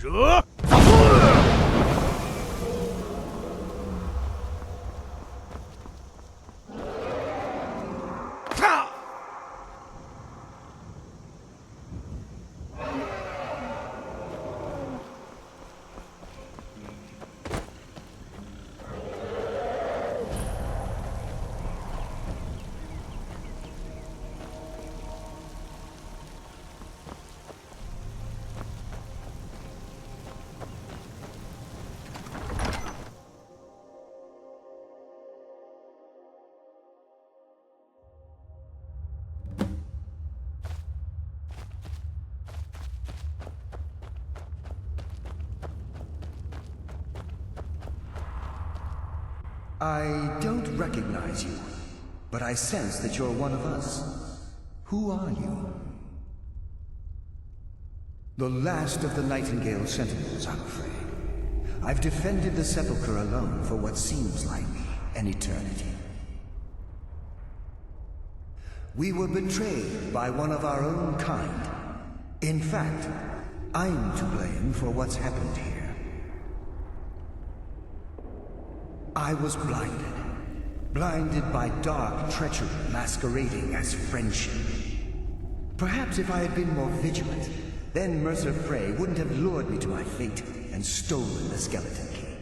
蛇。I don't recognize you, but I sense that you're one of us. Who are you? The last of the Nightingale Sentinels, I'm afraid. I've defended the Sepulchre alone for what seems like an eternity. We were betrayed by one of our own kind. In fact, I'm to blame for what's happened here. I was blinded by dark treachery masquerading as friendship. Perhaps if I had been more vigilant, then Mercer Frey wouldn't have lured me to my fate and stolen the skeleton key.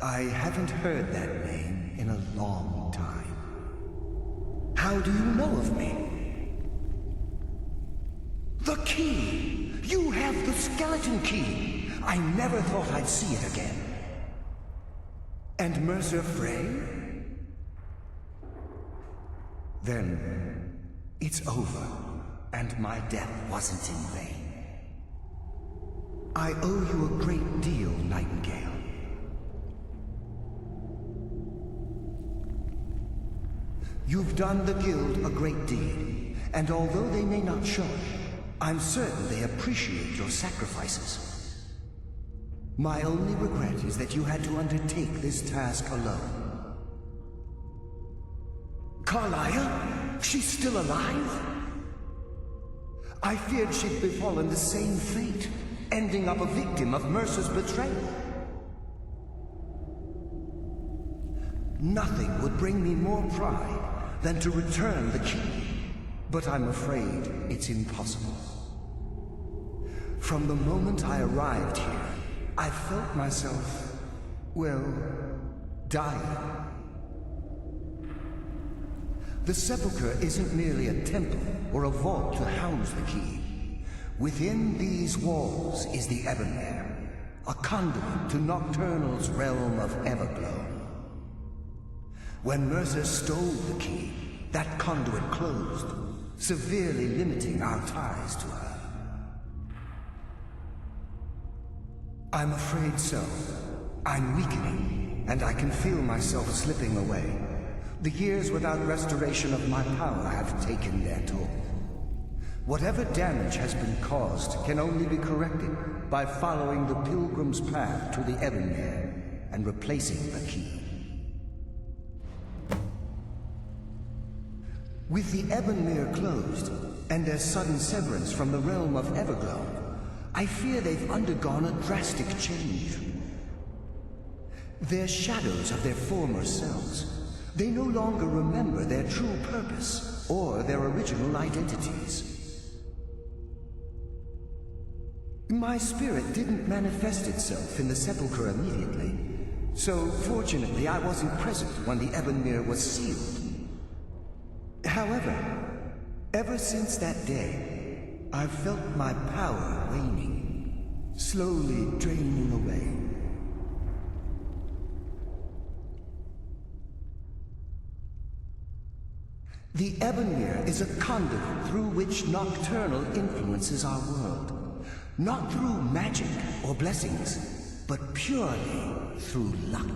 I haven't heard that name in a long time. How do you know of me? The key! You have the skeleton key! I never thought I'd see it again. And Mercer Frey? Then it's over, and my death wasn't in vain. I owe you a great deal, Nightingale. You've done the Guild a great deed, and although they may not show it, I'm certain they appreciate your sacrifices. My only regret is that you had to undertake this task alone. Carlia? She's still alive? I feared she'd befallen the same fate, ending up a victim of Mercer's betrayal. Nothing would bring me more pride than to return the key, but I'm afraid it's impossible. From the moment I arrived here, I felt myself, well, dying. The Sepulchre isn't merely a temple or a vault to house the key. Within these walls is the Ebonmere, a conduit to Nocturnal's realm of Everglow. When Mercer stole the key, that conduit closed, severely limiting our ties to her. I'm afraid so. I'm weakening, and I can feel myself slipping away. The years without restoration of my power have taken their toll. Whatever damage has been caused can only be corrected by following the Pilgrim's path to the Ebonmere and replacing the key. With the Ebonmere closed, and their sudden severance from the realm of Everglow, I fear they've undergone a drastic change. They're shadows of their former selves. They no longer remember their true purpose or their original identities. My spirit didn't manifest itself in the Sepulchre immediately, so fortunately I wasn't present when the Ebonmere was sealed. However, ever since that day, I've felt my power waning, slowly draining away. The Ebonmere is a conduit through which Nocturnal influences our world. Not through magic or blessings, but purely through luck.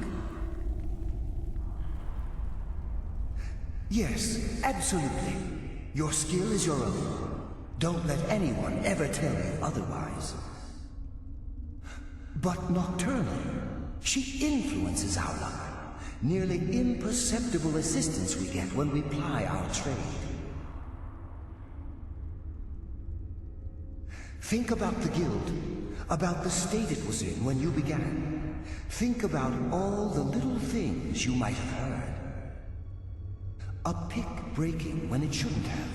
Yes, absolutely. Your skill is your own. Don't let anyone ever tell you otherwise. But Nocturnal, she influences our luck. Nearly imperceptible assistance we get when we ply our trade. Think about the guild, about the state it was in when you began. Think about all the little things you might have heard. A pick breaking when it shouldn't have.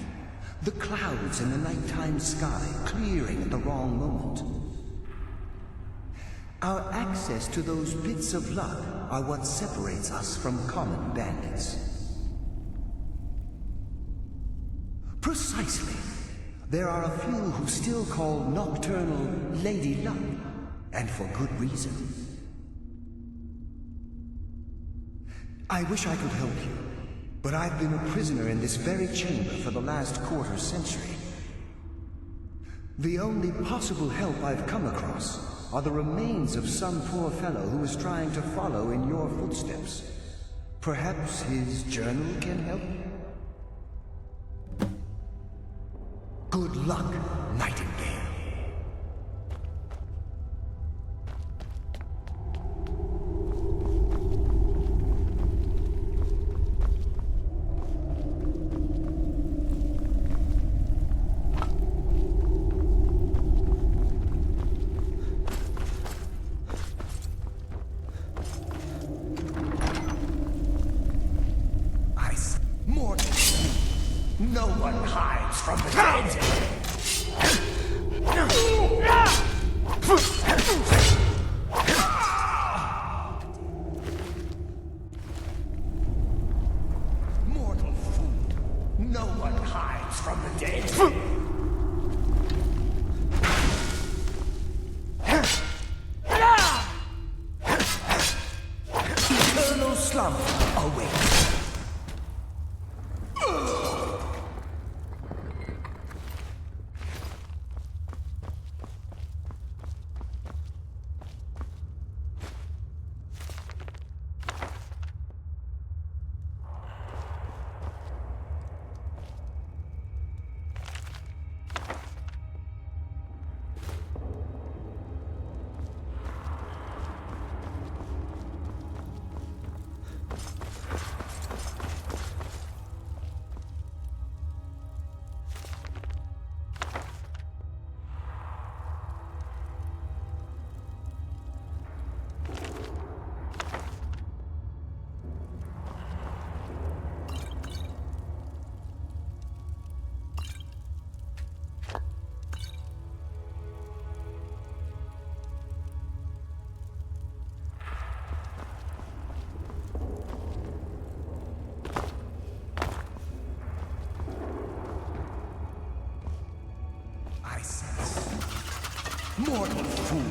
The clouds in the nighttime sky clearing at the wrong moment. Our access to those bits of luck are what separates us from common bandits. Precisely. There are a few who still call Nocturnal Lady Luck, and for good reason. I wish I could help you, but I've been a prisoner in this very chamber for the last quarter century. The only possible help I've come across are the remains of some poor fellow who is trying to follow in your footsteps. Perhaps his journal can help? Good luck, Nightingale. No one hides from the dead! Mortal fool! No one hides from the dead! Eternal slumber awaits! Mortal fool!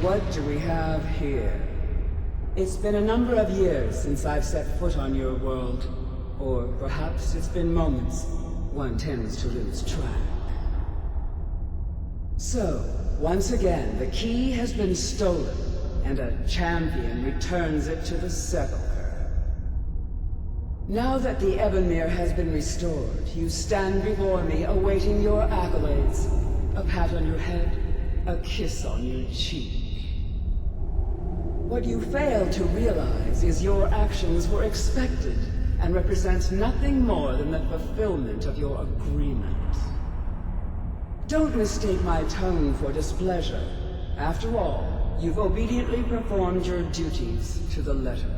What do we have here? It's been a number of years since I've set foot on your world. Or perhaps it's been moments. One tends to lose track. So, once again, the key has been stolen, and a champion returns it to the Sepulchre. Now that the Ebonmere has been restored, you stand before me awaiting your accolades. A pat on your head, a kiss on your cheek. What you fail to realize is your actions were expected and represent nothing more than the fulfillment of your agreement. Don't mistake my tone for displeasure. After all, you've obediently performed your duties to the letter.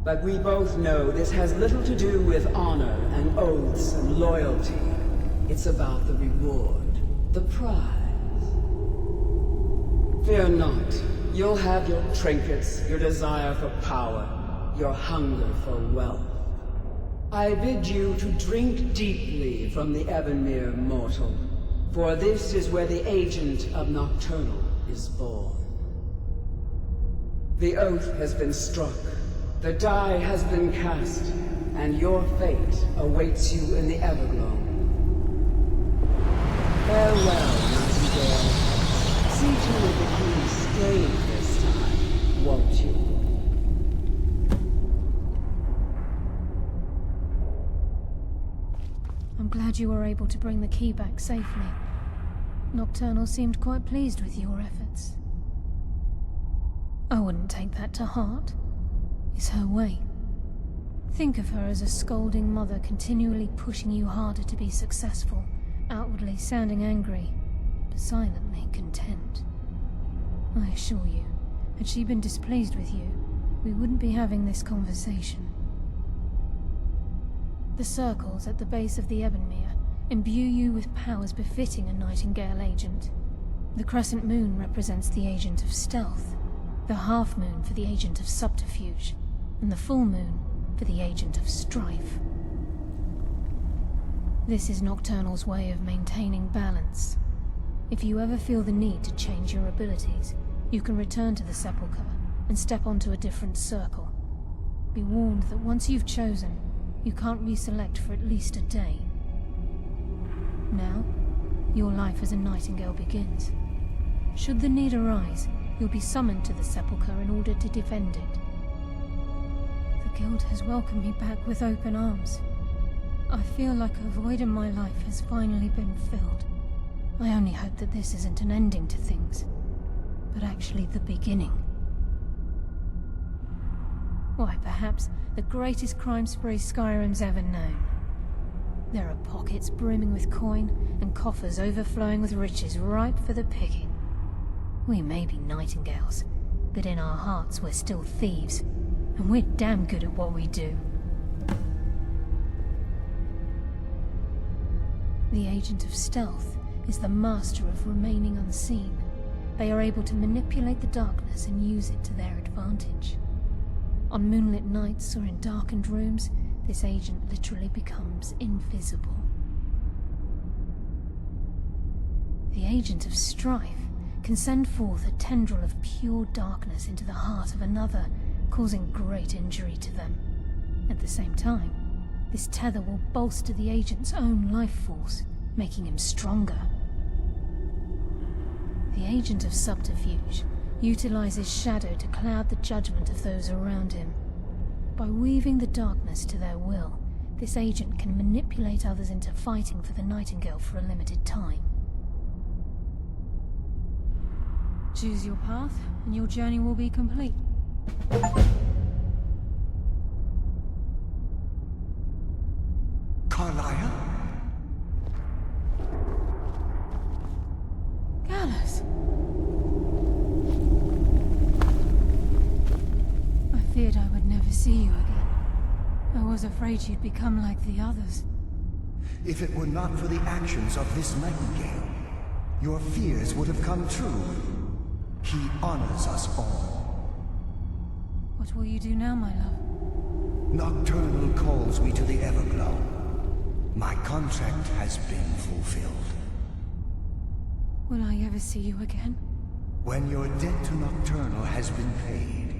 But we both know this has little to do with honor and oaths and loyalty. It's about the reward, the prize. Fear not. You'll have your trinkets, your desire for power, your hunger for wealth. I bid you to drink deeply from the Ebonmere mortal, for this is where the agent of Nocturnal is born. The oath has been struck, the die has been cast, and your fate awaits you in the Everglow. Farewell, Nightingale. See to it that you stay this time, won't you? I'm glad you were able to bring the key back safely. Nocturnal seemed quite pleased with your efforts. I wouldn't take that to heart. It's her way. Think of her as a scolding mother continually pushing you harder to be successful, outwardly sounding angry, but silently content. I assure you, had she been displeased with you, we wouldn't be having this conversation. The circles at the base of the Ebonmere imbue you with powers befitting a Nightingale agent. The crescent moon represents the agent of stealth, the half moon for the agent of subterfuge, and the full moon for the agent of strife. This is Nocturnal's way of maintaining balance. If you ever feel the need to change your abilities, you can return to the Sepulchre and step onto a different circle. Be warned that once you've chosen, you can't reselect for at least a day. Now, your life as a Nightingale begins. Should the need arise, you'll be summoned to the Sepulchre in order to defend it. The Guild has welcomed me back with open arms. I feel like a void in my life has finally been filled. I only hope that this isn't an ending to things, but actually the beginning. Why, perhaps the greatest crime spree Skyrim's ever known. There are pockets brimming with coin, and coffers overflowing with riches ripe for the picking. We may be Nightingales, but in our hearts we're still thieves, and we're damn good at what we do. The Agent of Stealth is the master of remaining unseen. They are able to manipulate the darkness and use it to their advantage. On moonlit nights or in darkened rooms, this agent literally becomes invisible. The Agent of Strife can send forth a tendril of pure darkness into the heart of another, causing great injury to them. At the same time, this tether will bolster the agent's own life force, making him stronger. The Agent of Subterfuge utilizes shadow to cloud the judgment of those around him. By weaving the darkness to their will, this agent can manipulate others into fighting for the Nightingale for a limited time. Choose your path, and your journey will be complete. Carlia? Gallus! I feared I would never see you again. I was afraid you'd become like the others. If it were not for the actions of this Nightingale, your fears would have come true. He honors us all. What will you do now, my love? Nocturnal calls me to the Everglow. My contract has been fulfilled. Will I ever see you again? When your debt to Nocturnal has been paid,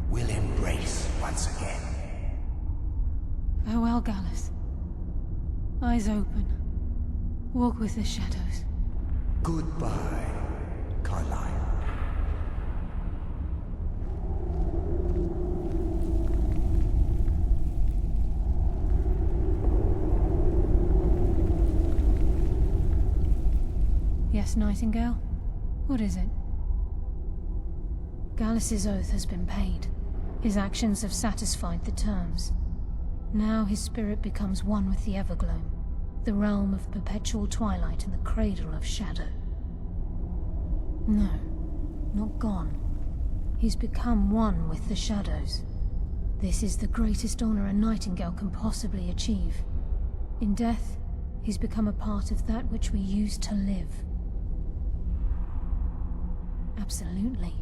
we'll embrace once again. Farewell, Gallus. Eyes open. Walk with the shadows. Goodbye, Carlyle. Yes, Nightingale? What is it? Gallus's oath has been paid. His actions have satisfied the terms. Now his spirit becomes one with the Evergloam, the realm of perpetual twilight and the cradle of shadow. No, not gone. He's become one with the shadows. This is the greatest honor a Nightingale can possibly achieve. In death, he's become a part of that which we used to live. Absolutely.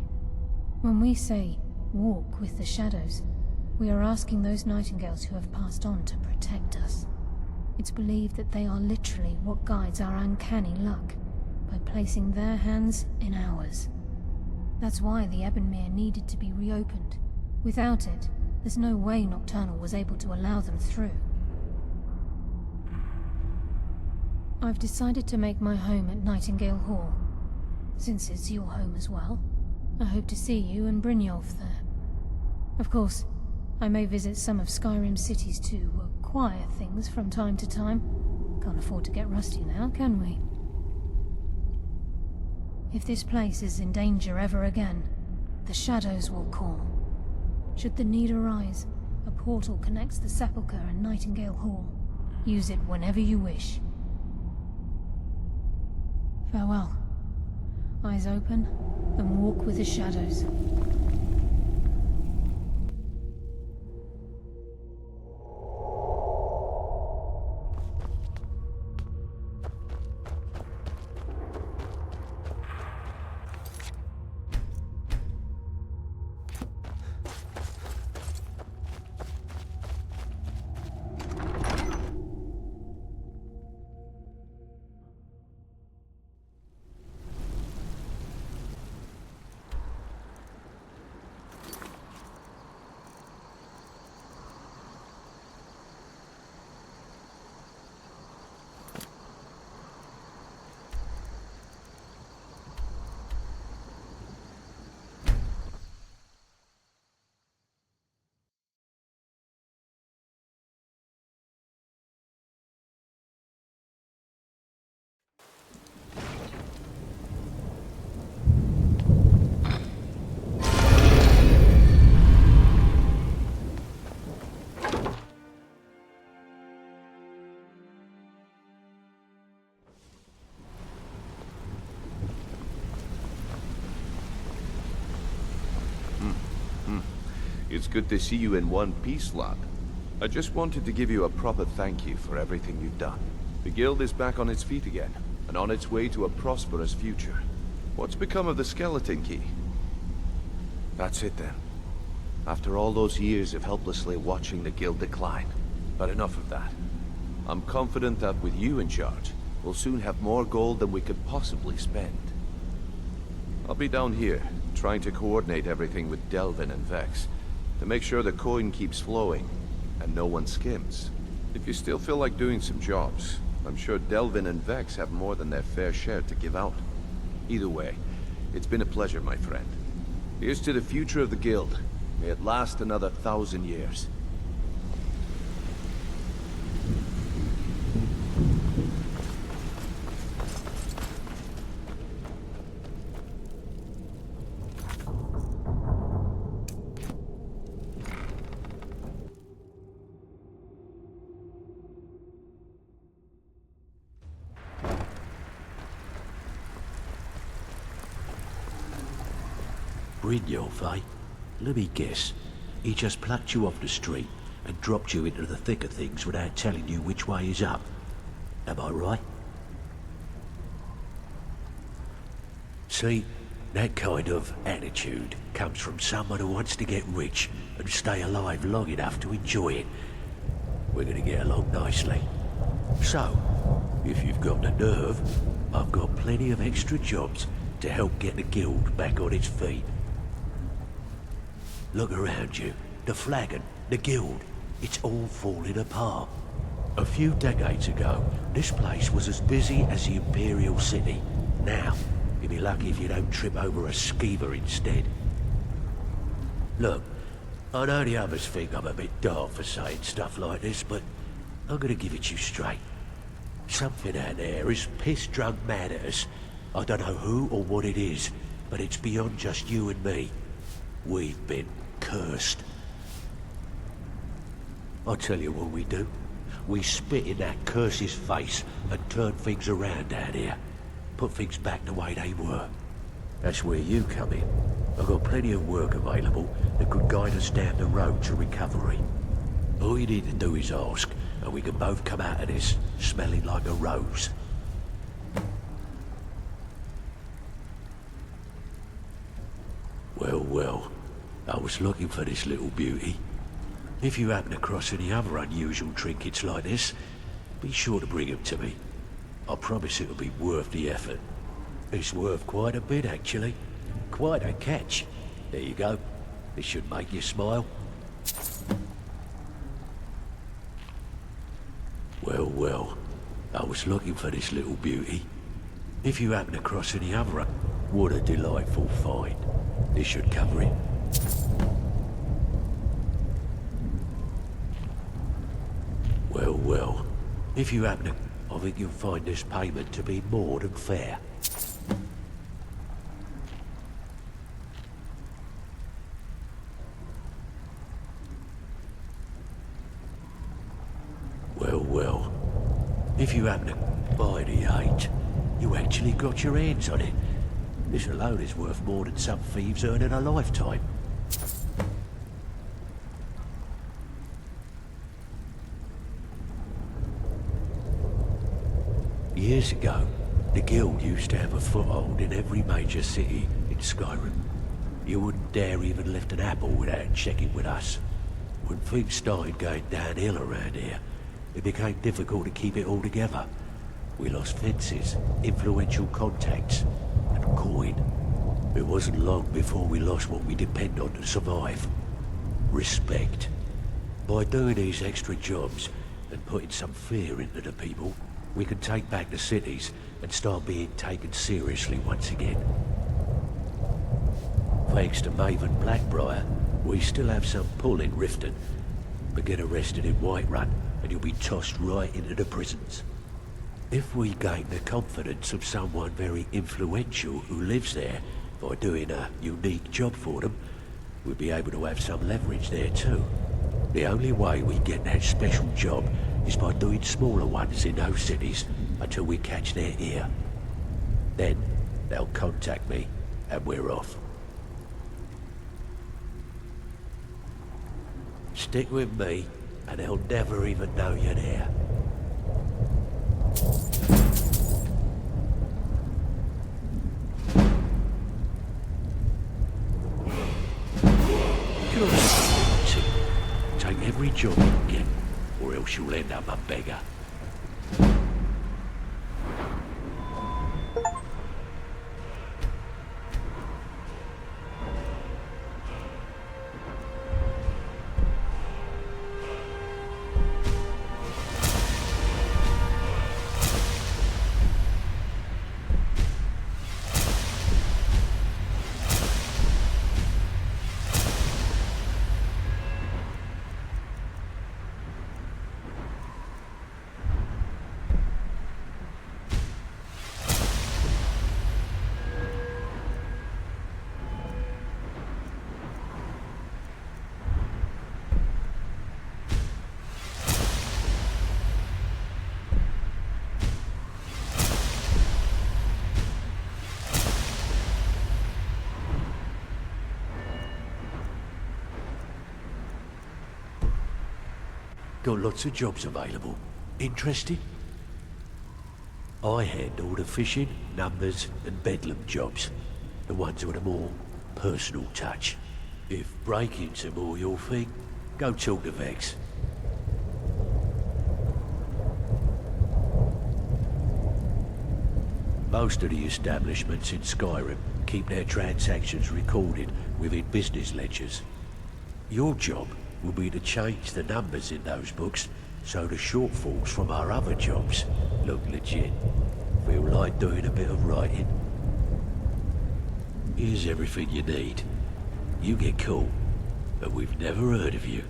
When we say, walk with the shadows, we are asking those Nightingales who have passed on to protect us. It's believed that they are literally what guides our uncanny luck, by placing their hands in ours. That's why the Ebonmere needed to be reopened. Without it, there's no way Nocturnal was able to allow them through. I've decided to make my home at Nightingale Hall. Since it's your home as well, I hope to see you and Brynjolf there. Of course, I may visit some of Skyrim's cities to acquire things from time to time. Can't afford to get rusty now, can we? If this place is in danger ever again, the shadows will call. Should the need arise, a portal connects the Sepulchre and Nightingale Hall. Use it whenever you wish. Farewell. Eyes open, and walk with the shadows. It's good to see you in one piece, lad. I just wanted to give you a proper thank you for everything you've done. The Guild is back on its feet again, and on its way to a prosperous future. What's become of the skeleton key? That's it then. After all those years of helplessly watching the Guild decline. But enough of that. I'm confident that with you in charge, we'll soon have more gold than we could possibly spend. I'll be down here, trying to coordinate everything with Delvin and Vex, to make sure the coin keeps flowing, and no one skims. If you still feel like doing some jobs, I'm sure Delvin and Vex have more than their fair share to give out. Either way, it's been a pleasure, my friend. Here's to the future of the Guild. May it last another 1,000 years. Brynjolf, eh? Let me guess. He just plucked you off the street and dropped you into the thick of things without telling you which way is up. Am I right? See, that kind of attitude comes from someone who wants to get rich and stay alive long enough to enjoy it. We're gonna get along nicely. So, if you've got the nerve, I've got plenty of extra jobs to help get the guild back on its feet. Look around you. The flagon, the guild, it's all falling apart. A few decades ago, this place was as busy as the Imperial City. Now, you'll be lucky if you don't trip over a skeever instead. Look, I know the others think I'm a bit dark for saying stuff like this, but I'm gonna give it to you straight. Something out there is piss-drunk mad at us. I don't know who or what it is, but it's beyond just you and me. We've been cursed. I'll tell you what we do. We spit in that curse's face and turn things around down here. Put things back the way they were. That's where you come in. I've got plenty of work available that could guide us down the road to recovery. All you need to do is ask, and we can both come out of this smelling like a rose. Well, well, I was looking for this little beauty. If you happen across any other unusual trinkets like this, be sure to bring them to me. I promise it'll be worth the effort. It's worth quite a bit, actually. Quite a catch. There you go. This should make you smile. Well, well, I was looking for this little beauty. If you happen across any other, what a delightful find. This should cover it. Well, well, if you happen to... I think you'll find this payment to be more than fair. Well, well, if you happen to buy the 8, you actually got your hands on it. This alone is worth more than some thieves earn in a lifetime. Years ago, the guild used to have a foothold in every major city in Skyrim. You wouldn't dare even lift an apple without checking with us. When things started going downhill around here, it became difficult to keep it all together. We lost fences, influential contacts, and coin. It wasn't long before we lost what we depend on to survive. Respect. By doing these extra jobs and putting some fear into the people, we can take back the cities and start being taken seriously once again. Thanks to Maven Blackbriar, we still have some pull in Riften. But get arrested in Whiterun and you'll be tossed right into the prisons. If we gain the confidence of someone very influential who lives there by doing a unique job for them, we'll be able to have some leverage there too. The only way we get that special job is by doing smaller ones in those cities until we catch their ear. Then they'll contact me and we're off. Stick with me and they'll never even know you're there. Take every job you can get, or else you'll end up a beggar. Got lots of jobs available. Interested? I handle the fishing, numbers and bedlam jobs. The ones with a more personal touch. If breaking's more your thing, go talk to Vex. Most of the establishments in Skyrim keep their transactions recorded within business ledgers. Your job will be to change the numbers in those books so the shortfalls from our other jobs look legit. Feel like doing a bit of writing? Here's everything you need. You get caught, but we've never heard of you.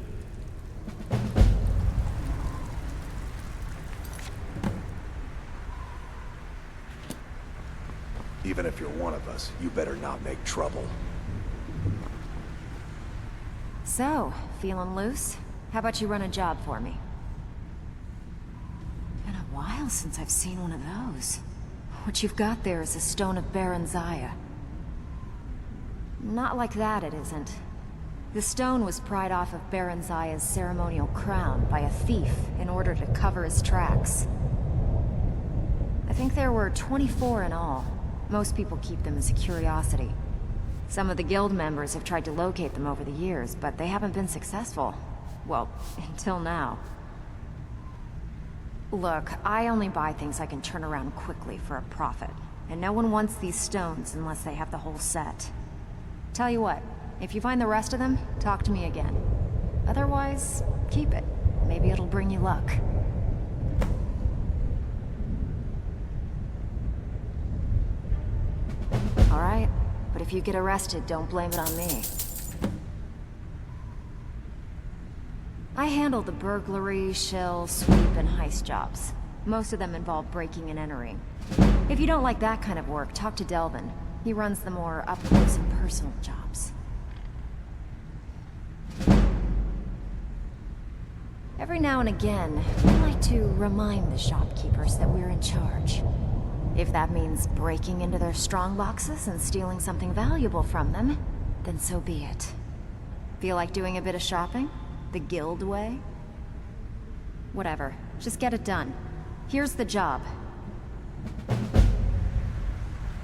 Even if you're one of us, you better not make trouble. So, feeling loose? How about you run a job for me? Been a while since I've seen one of those. What you've got there is a stone of Baron Zaya. Not like that, it isn't. The stone was pried off of Baron Zaya's ceremonial crown by a thief in order to cover his tracks. I think there were 24 in all. Most people keep them as a curiosity. Some of the guild members have tried to locate them over the years, but they haven't been successful. Well, until now. Look, I only buy things I can turn around quickly for a profit. And no one wants these stones unless they have the whole set. Tell you what, if you find the rest of them, talk to me again. Otherwise, keep it. Maybe it'll bring you luck. Alright, but if you get arrested, don't blame it on me. I handle the burglary, shell, sweep, and heist jobs. Most of them involve breaking and entering. If you don't like that kind of work, talk to Delvin. He runs the more up-close and personal jobs. Every now and again, we like to remind the shopkeepers that we're in charge. If that means breaking into their strong boxes and stealing something valuable from them, then so be it. Feel like doing a bit of shopping? The guild way? Whatever. Just get it done. Here's the job.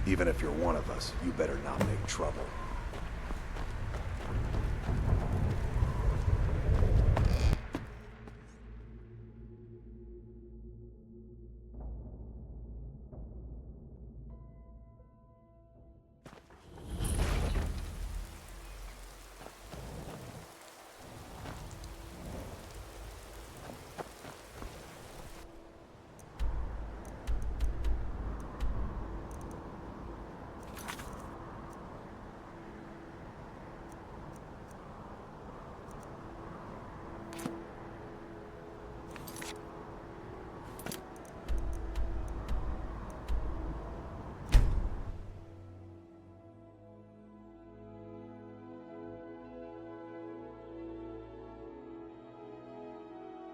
Even if you're one of us, you better not make trouble.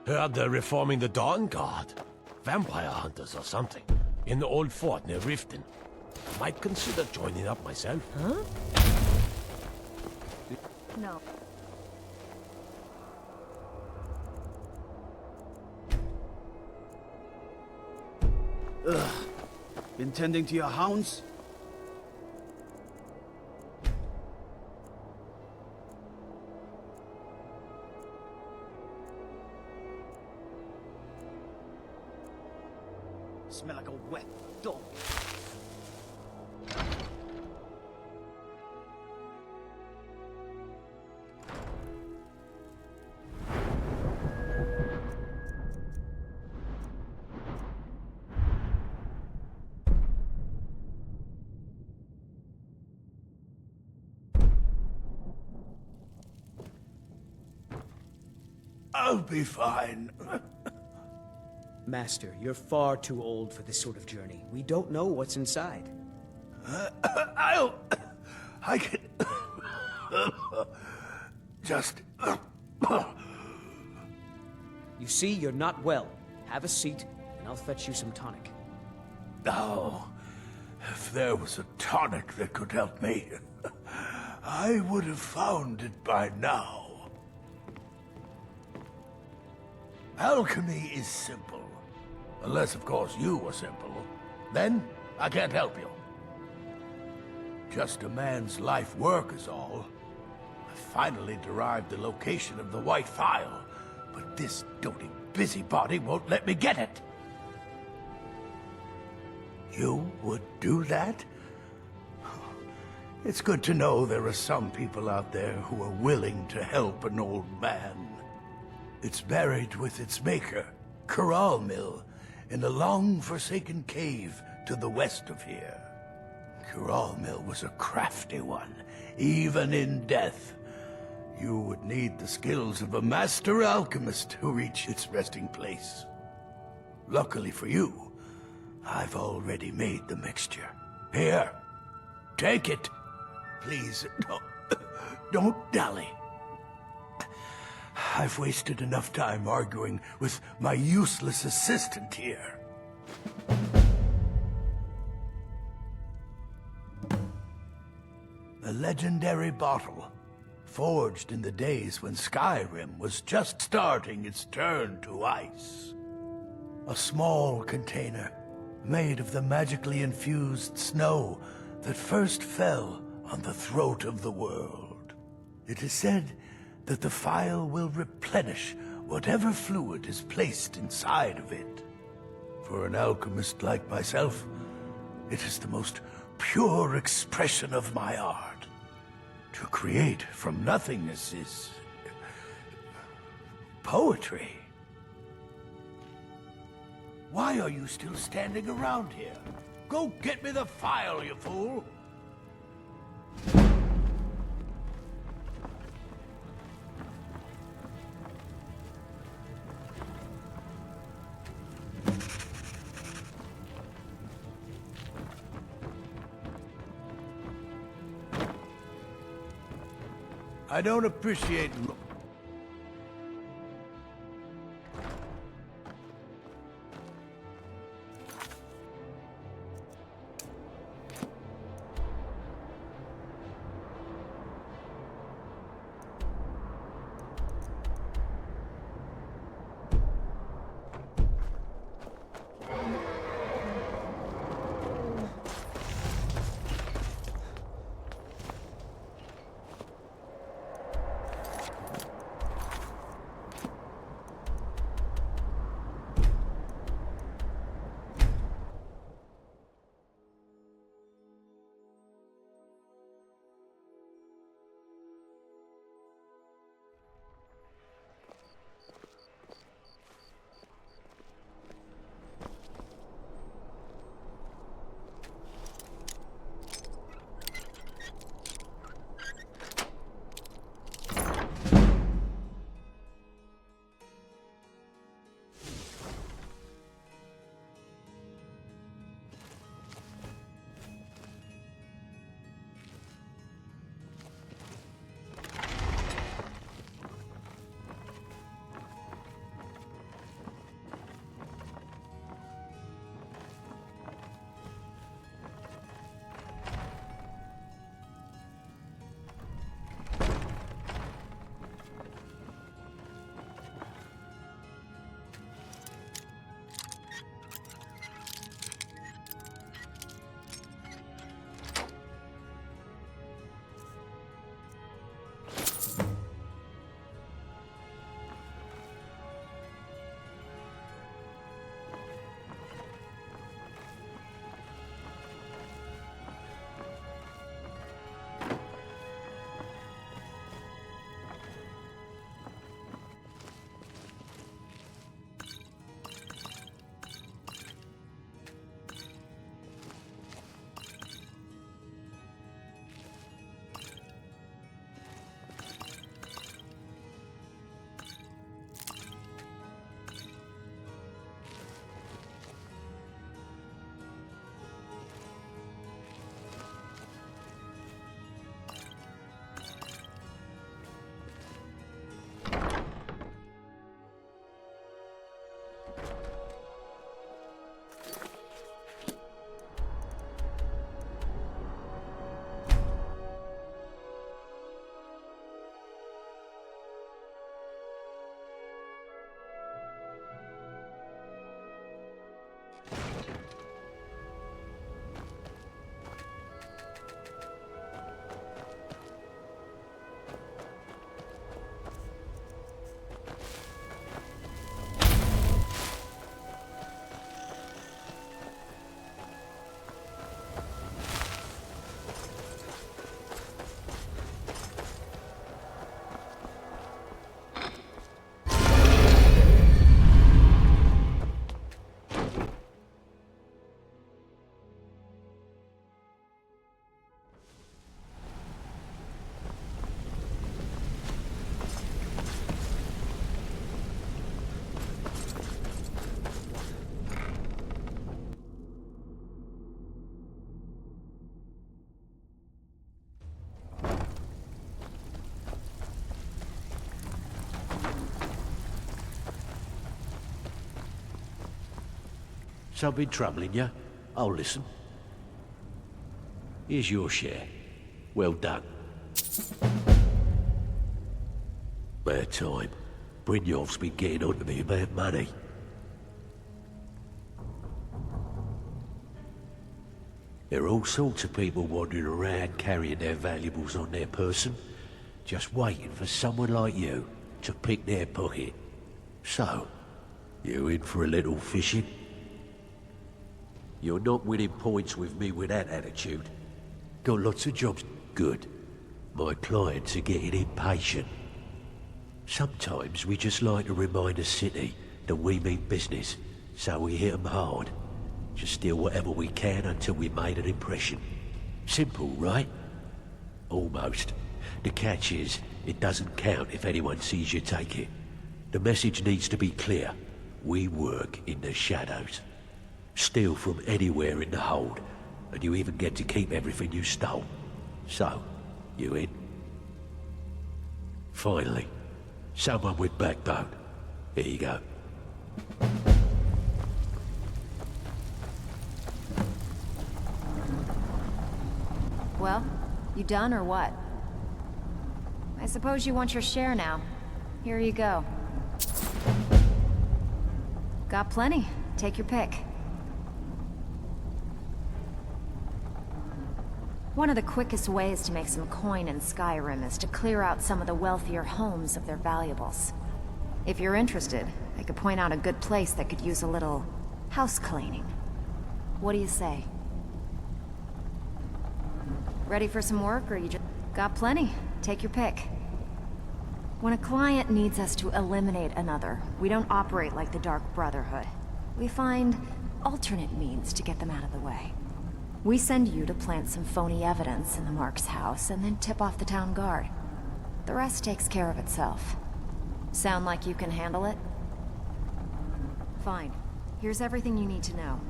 Heard they're reforming the Dawn Guard. Vampire hunters or something. In the old fort near Riften. Might consider joining up myself. Huh? No. Ugh. Been tending to your hounds? Smell like a wet dog. I'll be fine. Master, you're far too old for this sort of journey. We don't know what's inside. I can... just... You see, you're not well. Have a seat, and I'll fetch you some tonic. Oh, if there was a tonic that could help me, I would have found it by now. Alchemy is simple. Unless, of course, you are simple. Then, I can't help you. Just a man's life work is all. I finally derived the location of the White Phial, but this doting busybody won't let me get it. You would do that? It's good to know there are some people out there who are willing to help an old man. It's buried with its maker, Corral Mill, in a long-forsaken cave to the west of here. Corral Mill was a crafty one, even in death. You would need the skills of a master alchemist to reach its resting place. Luckily for you, I've already made the mixture. Here, take it. Please, don't dally. I've wasted enough time arguing with my useless assistant here. A legendary bottle, forged in the days when Skyrim was just starting its turn to ice. A small container, made of the magically infused snow that first fell on the throat of the world. It is said that the phial will replenish whatever fluid is placed inside of it. For an alchemist like myself, it is the most pure expression of my art. To create from nothingness is poetry. Why are you still standing around here? Go get me the phial, you fool! I don't appreciate... Something troubling you? I'll listen. Here's your share. Well done. Bad time. Brynjolf's been getting on to me about money. There are all sorts of people wandering around carrying their valuables on their person, just waiting for someone like you to pick their pocket. So, you in for a little fishing? You're not winning points with me with that attitude. Got lots of jobs. Good. My clients are getting impatient. Sometimes we just like to remind the city that we mean business, so we hit 'em hard. Just steal whatever we can until we made an impression. Simple, right? Almost. The catch is, it doesn't count if anyone sees you take it. The message needs to be clear. We work in the shadows. Steal from anywhere in the hold, and you even get to keep everything you stole. So, you in? Finally, someone with backbone. Here you go. Well, you done or what? I suppose you want your share now. Here you go. Got plenty. Take your pick. One of the quickest ways to make some coin in Skyrim is to clear out some of the wealthier homes of their valuables. If you're interested, I could point out a good place that could use a little house cleaning. What do you say? Ready for some work, or you just... Got plenty. Take your pick. When a client needs us to eliminate another, we don't operate like the Dark Brotherhood. We find alternate means to get them out of the way. We send you to plant some phony evidence in the Mark's house, and then tip off the town guard. The rest takes care of itself. Sound like you can handle it? Fine. Here's everything you need to know.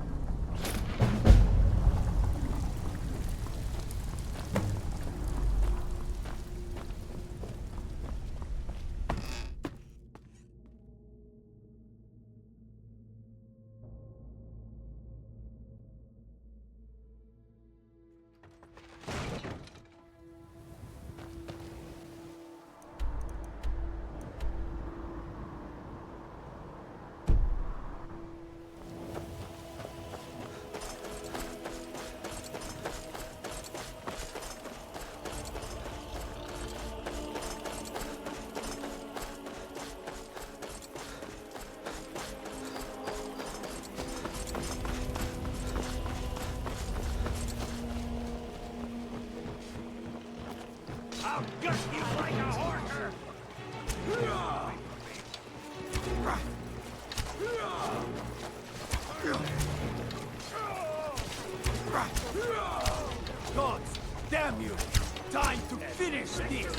I'll gut you like a horker! Gods, damn you! Time to finish this!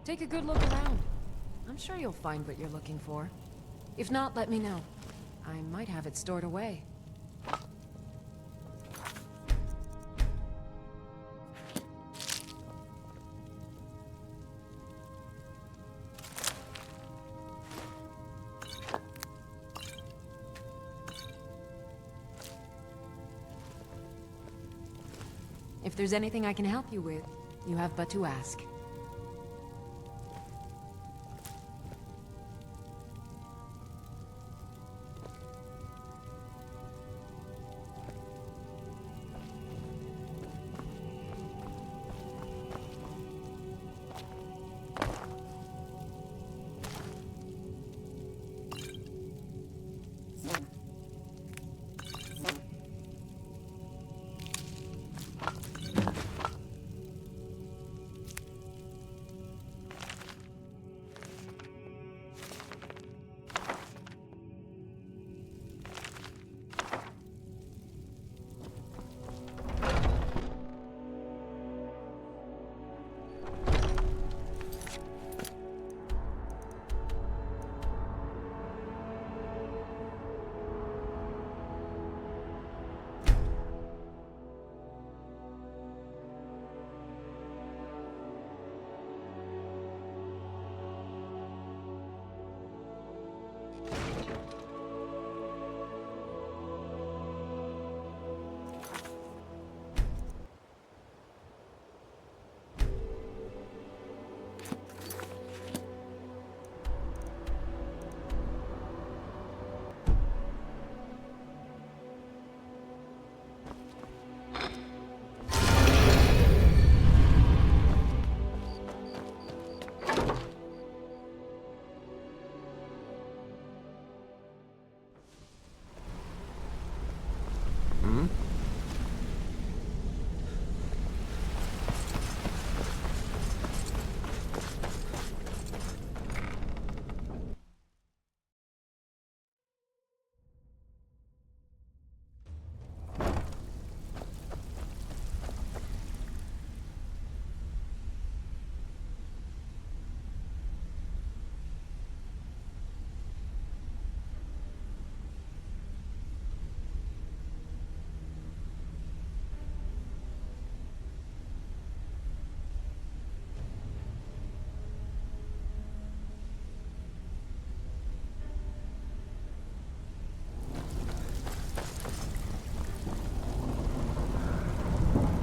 Take a good look around. I'm sure you'll find what you're looking for. If not, let me know. I might have it stored away. If there's anything I can help you with, you have but to ask.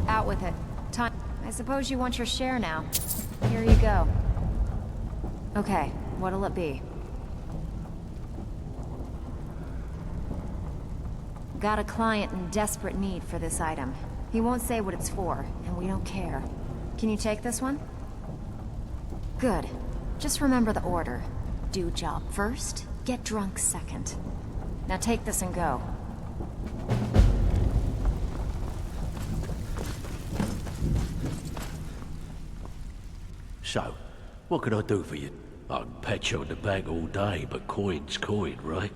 Out with it. Time. I suppose you want your share now. Here you go. Okay, what'll it be? Got a client in desperate need for this item. He won't say what it's for, and we don't care. Can you take this one? Good. Just remember the order. Do job first, get drunk second. Now take this and go. So, what can I do for you? I can pat you on the back all day, but coin's coin, right?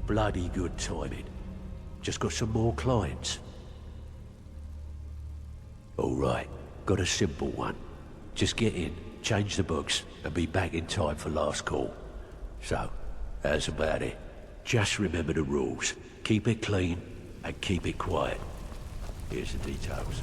Bloody good timing. Just got some more clients. All right, got a simple one. Just get in, change the books, and be back in time for last call. So, how's about it? Just remember the rules. Keep it clean, and keep it quiet. Here's the details.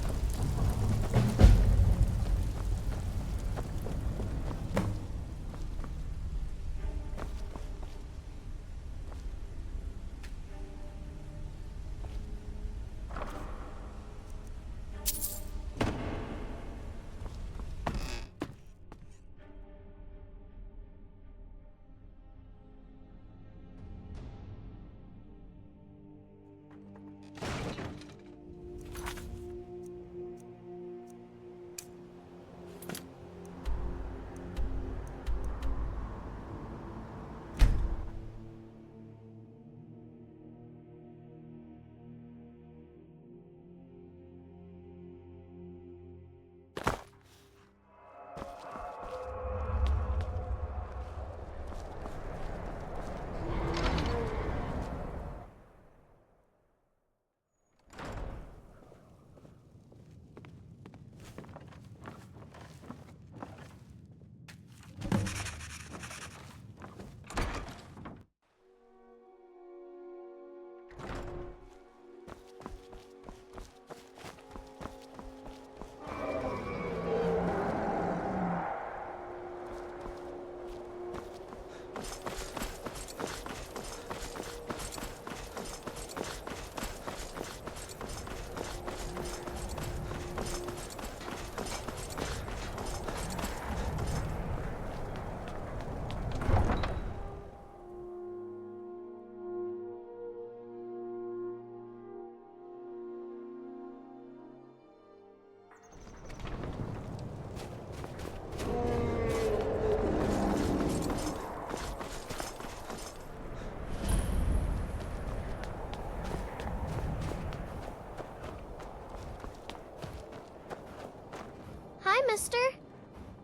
mister?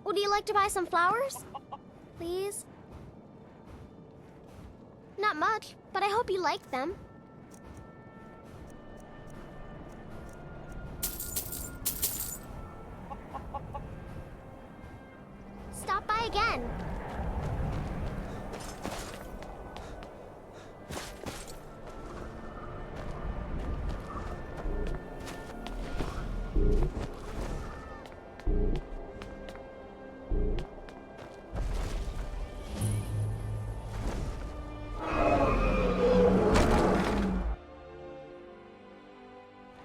Would you like to buy some flowers? Please? Not much, but I hope you like them. Stop by again.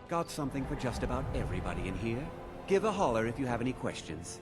Got something for just about everybody in here. Give a holler if you have any questions.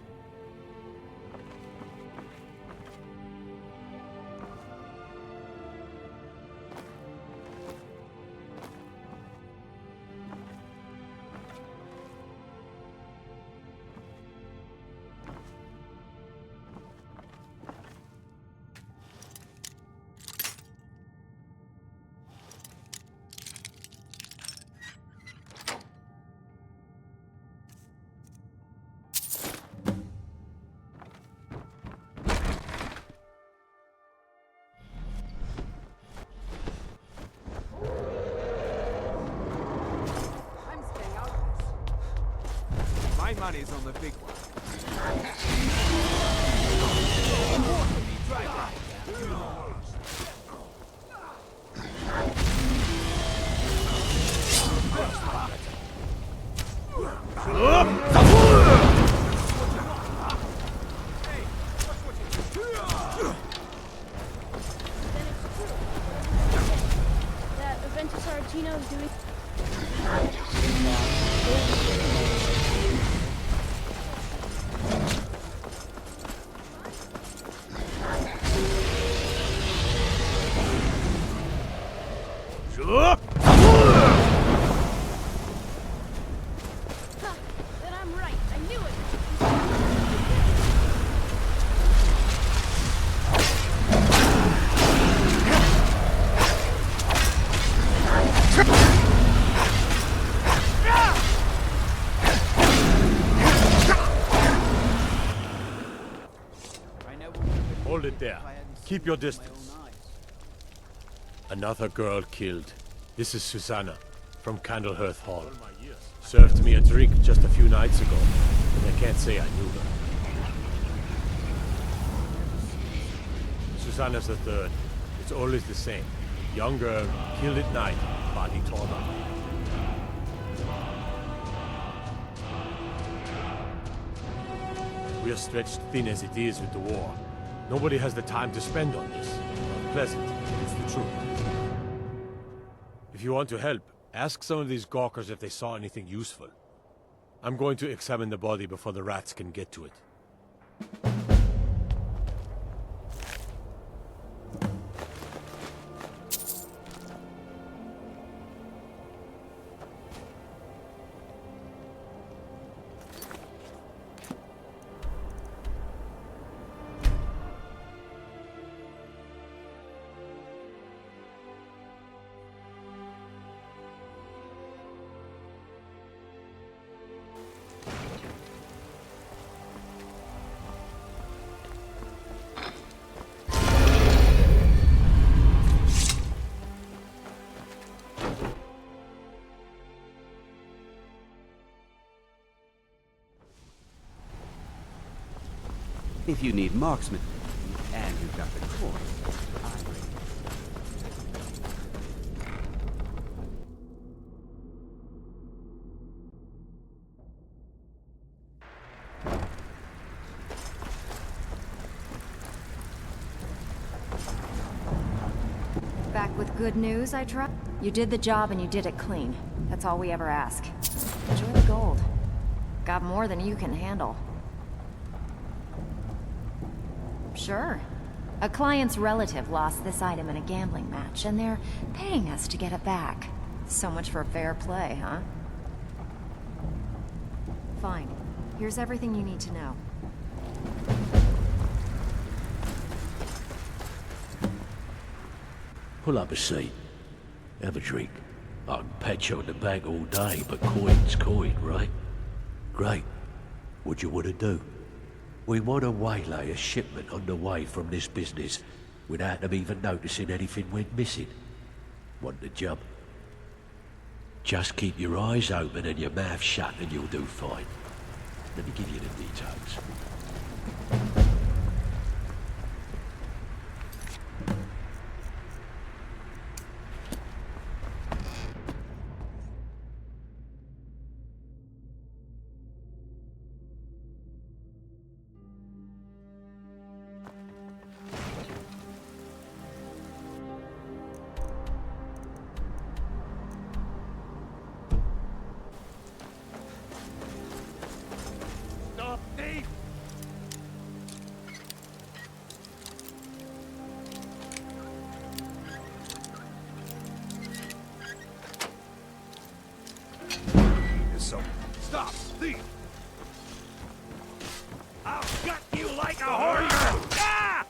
My money's on the big one. That Aventus Argentino is doing. Then I'm right. I knew it. Hold it there. Keep your distance. Another girl killed. This is Susanna, from Candlehearth Hall. Served me a drink just a few nights ago, and I can't say I knew her. Susanna's the third. It's always the same. Young girl, killed at night, body torn up. We are stretched thin as it is with the war. Nobody has the time to spend on this. Pleasant, it's the truth. If you want to help, ask some of these gawkers if they saw anything useful. I'm going to examine the body before the rats can get to it. If you need marksman, and you've got the course, Back with good news, I trust? You did the job and you did it clean. That's all we ever ask. Enjoy the gold. Got more than you can handle. Sure. A client's relative lost this item in a gambling match, and they're paying us to get it back. So much for fair play, huh? Fine. Here's everything you need to know. Pull up a seat. Have a drink. I can pat you on the back all day, but coin's coin, right? Great. What do you want to do? We want to waylay a shipment on the way from this business without them even noticing anything went missing. Want the job? Just keep your eyes open and your mouth shut and you'll do fine. Let me give you the details. Stop, thief! So, Stop, thief! I'll gut you like a horse! Ah!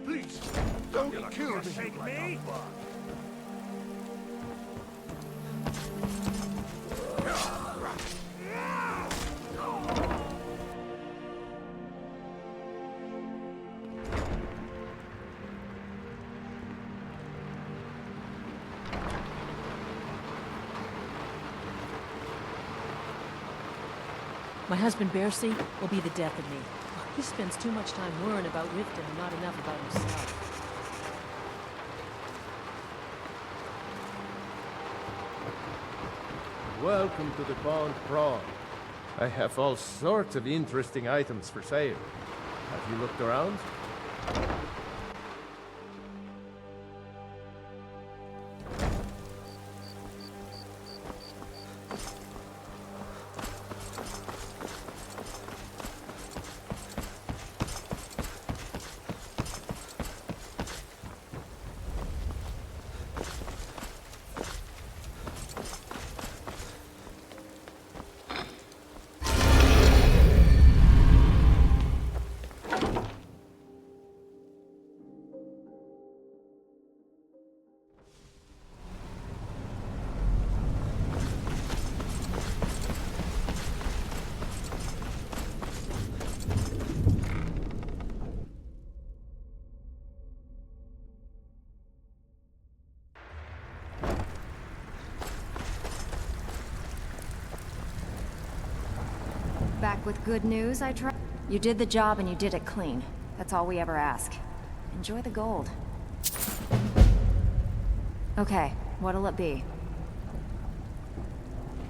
Please, don't kill me! Take me? My husband, Bercy, will be the death of me. He spends too much time worrying about Riften and not enough about himself. Welcome to the Pond Prawn. I have all sorts of interesting items for sale. Have you looked around? Back with good news, I try. You did the job and you did it clean. That's all we ever ask. Enjoy the gold. Okay, what'll it be?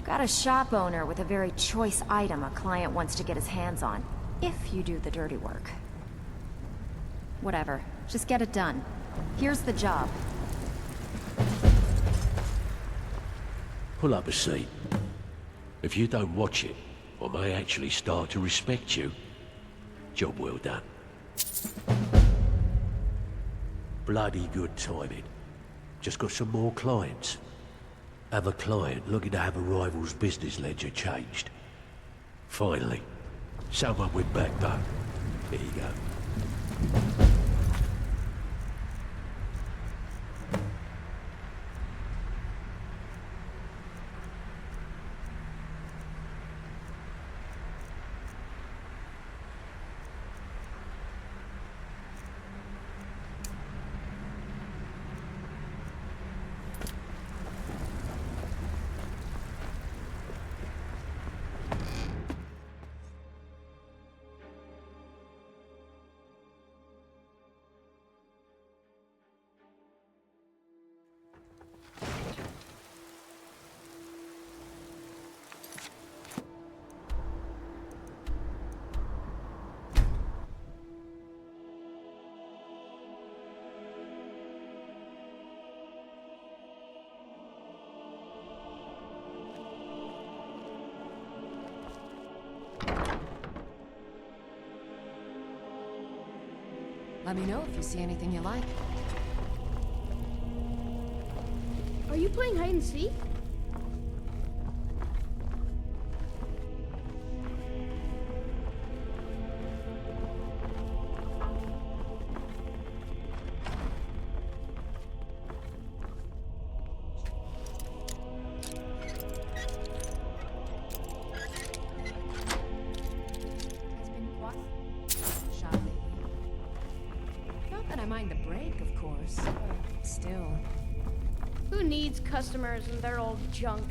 Got a shop owner with a very choice item a client wants to get his hands on. If you do the dirty work. Whatever, just get it done. Here's the job. Pull up a seat. If you don't watch it, I may actually start to respect you. Job well done. Bloody good timing. Just got some more clients. Have a client looking to have a rival's business ledger changed. Finally, someone with backbone. There you go. Let me know if you see anything you like. Are you playing hide and seek? Not that I mind the break, of course, but still. Who needs customers and their old junk?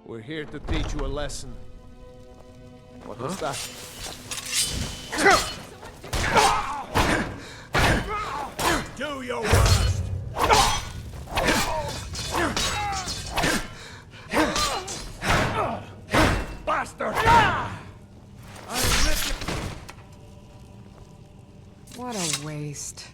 We're here to teach you a lesson. What was that? Do your worst! Bastard! What a waste.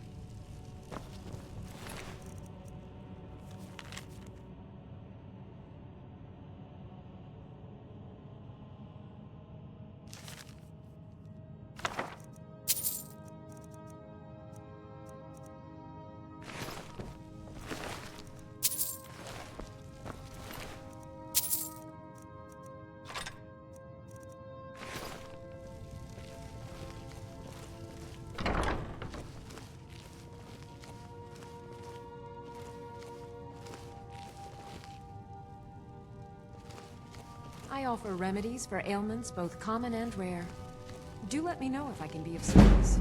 I offer remedies for ailments both common and rare. Do let me know if I can be of service.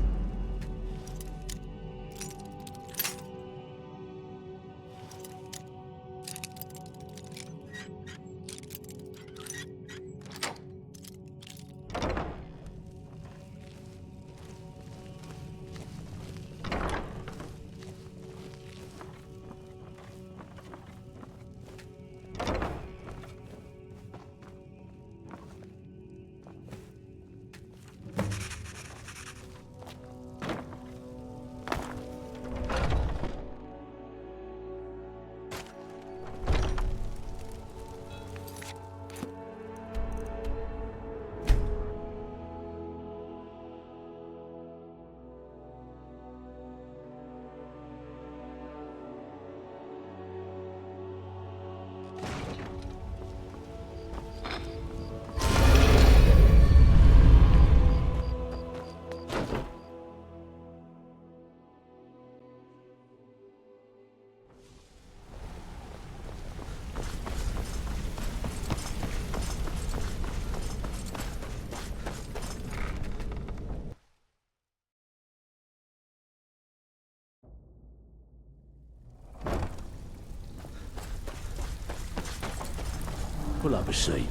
Pull up a seat.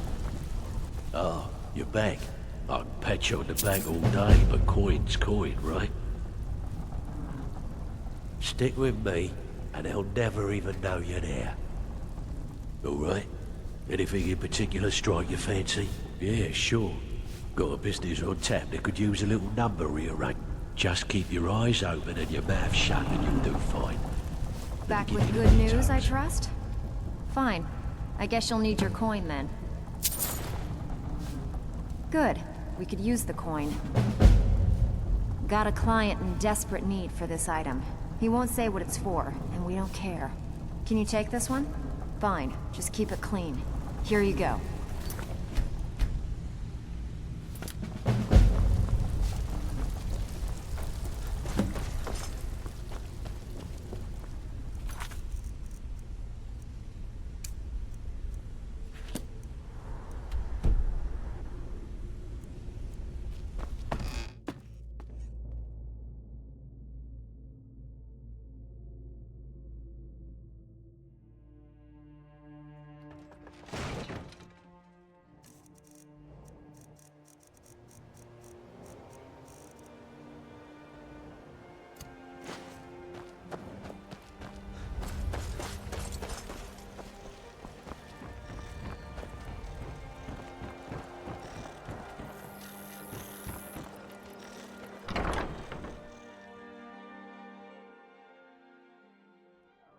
Oh, you're back. I can pat you on the back all day, but coin's coin, right? Stick with me, and they'll never even know you're there. All right? Anything in particular strike your fancy? Yeah, sure. Got a business on tap that could use a little number rearranged. Just keep your eyes open and your mouth shut and you'll do fine. Back with good news, I trust? Fine. I guess you'll need your coin then. Good. We could use the coin. Got a client in desperate need for this item. He won't say what it's for, and we don't care. Can you take this one? Fine. Just keep it clean. Here you go.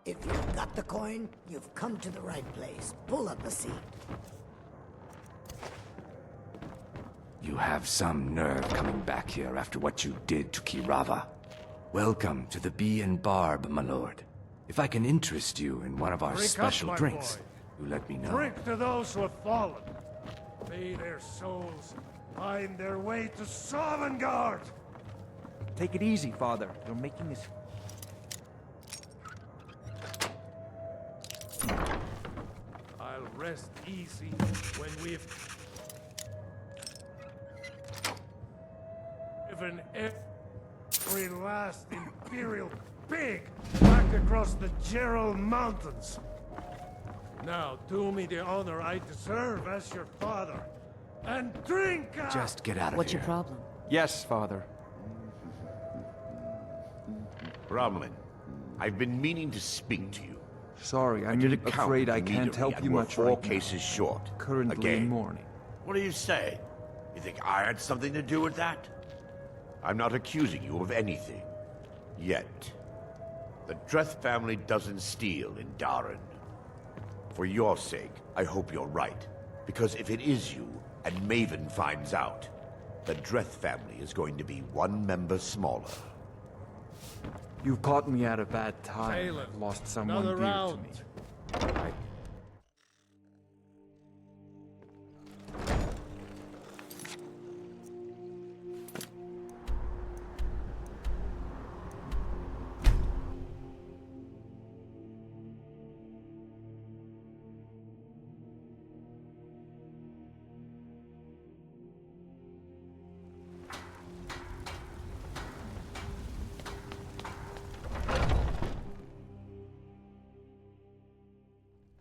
If you've got the coin, you've come to the right place. Pull up a seat. You have some nerve coming back here after what you did to Kirava. Welcome to the Bee and Barb, my lord. If I can interest you in one of our Drink special up, my drinks, boy. you let me know. Drink to those who have fallen. May their souls find their way to Sovngarde! Take it easy, Father. You're making this... I'll rest easy when we've driven every last Imperial pig back across the Gerald Mountains. Now do me the honor I deserve as your father, and drink up! Just get out of What's here. your problem? Yes, Father. Bromlin, I've been meaning to speak to you. Sorry, I I'm did a count afraid I immediately, can't help and you we're much 4 right now. cases short. Currently Again. in mourning. What do you say? You think I had something to do with that? I'm not accusing you of anything. Yet. The Dreth family doesn't steal in Darren. For your sake, I hope you're right. Because if it is you, and Maven finds out, the Dreth family is going to be 1 member smaller. You've caught me at a bad time. Talon, I've lost someone another dear round. to me.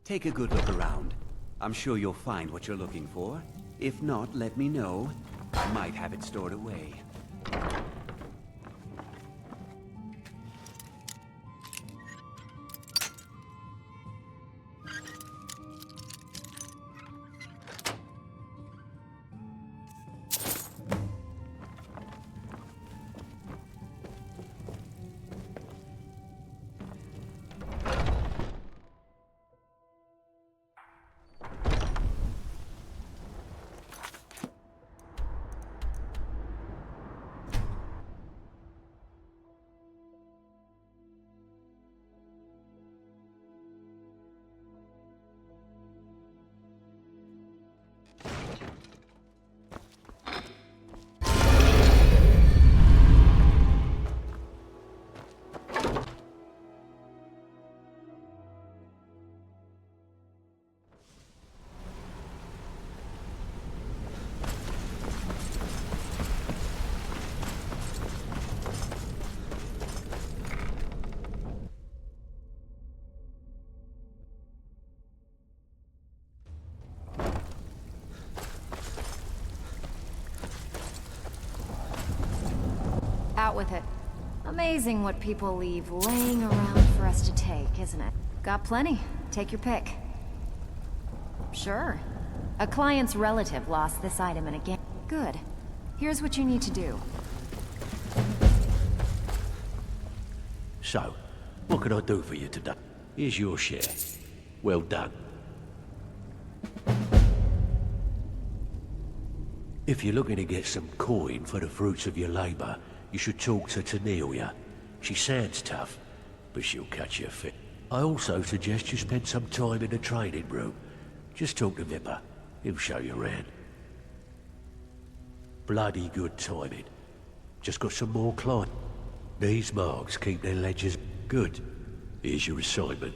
Take a good look around. I'm sure you'll find what you're looking for. If not, let me know. I might have it stored away. Out with it. Amazing what people leave laying around for us to take, isn't it? Got plenty. Take your pick. Sure. A client's relative lost this item in a game. Good. Here's what you need to do. So, what can I do for you today? Here's your share. Well done. If you're looking to get some coin for the fruits of your labor, you should talk to Tanelia. She sounds tough, but she'll cut your fit. I also suggest you spend some time in the training room. Just talk to Vipper. He'll show you around. Bloody good timing. Just got some more clients. These marks keep their ledgers good. Here's your assignment.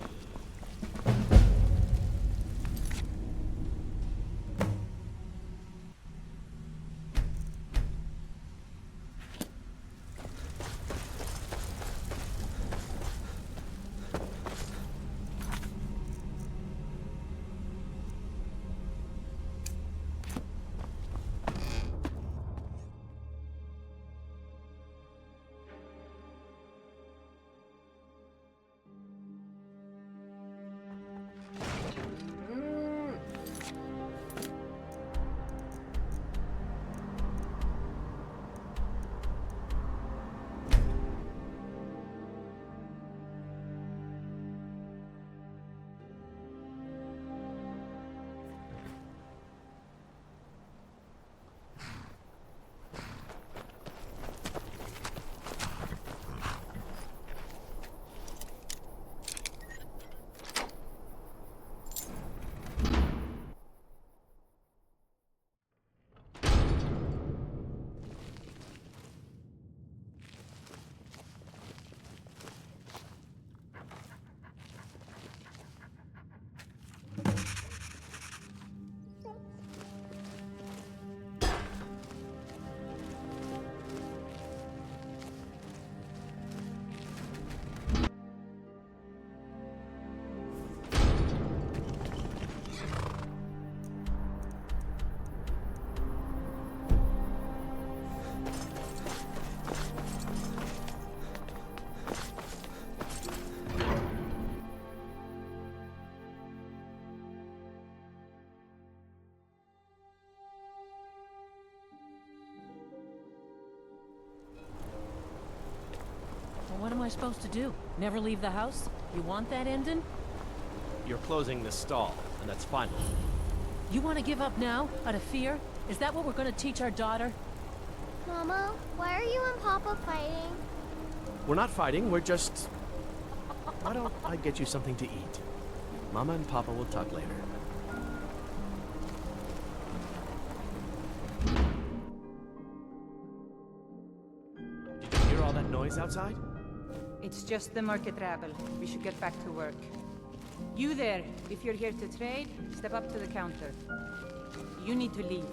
I supposed to do? Never leave the house? You want that ending? You're closing this stall, and that's final. You want to give up now, out of fear? Is that what we're going to teach our daughter? Mama, why are you and Papa fighting? We're not fighting, we're just... Why don't I get you something to eat? Mama and Papa will talk later. Did you hear all that noise outside? It's just the market rabble. We should get back to work. You there, if you're here to trade, step up to the counter. You need to leave.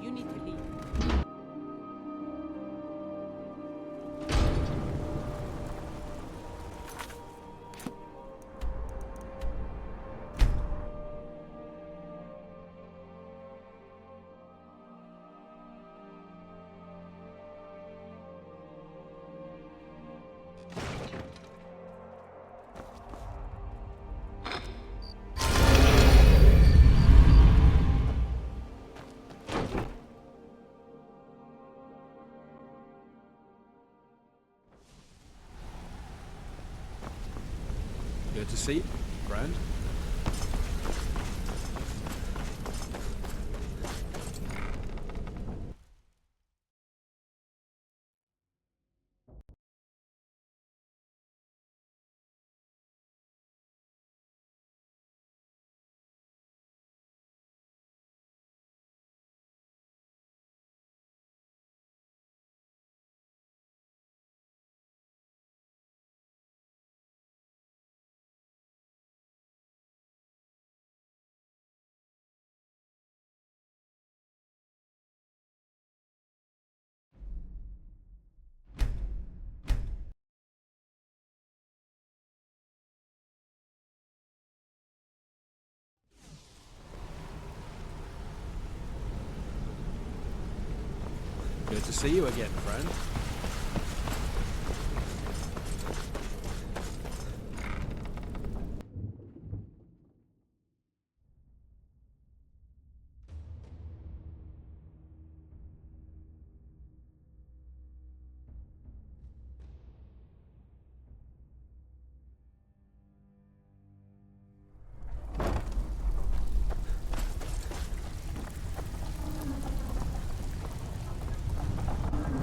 You need to leave. Good to see you, friend. Good to see you again, friend.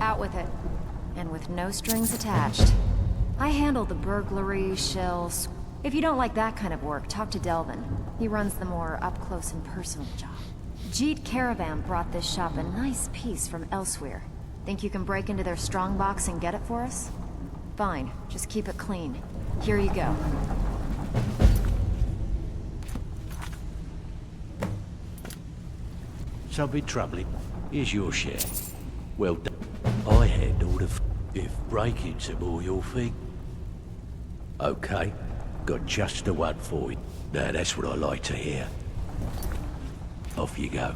Out with it. And with no strings attached. I handle the burglary, shells. If you don't like that kind of work, talk to Delvin. He runs the more up-close and personal job. Jeet Caravan brought this shop a nice piece from elsewhere. Think you can break into their strongbox and get it for us? Fine, just keep it clean. Here you go. Something troubling. Here's your share. Well done. I handle the if break-ins are more your thing. Okay, got just the one for you. Now that's what I like to hear. Off you go.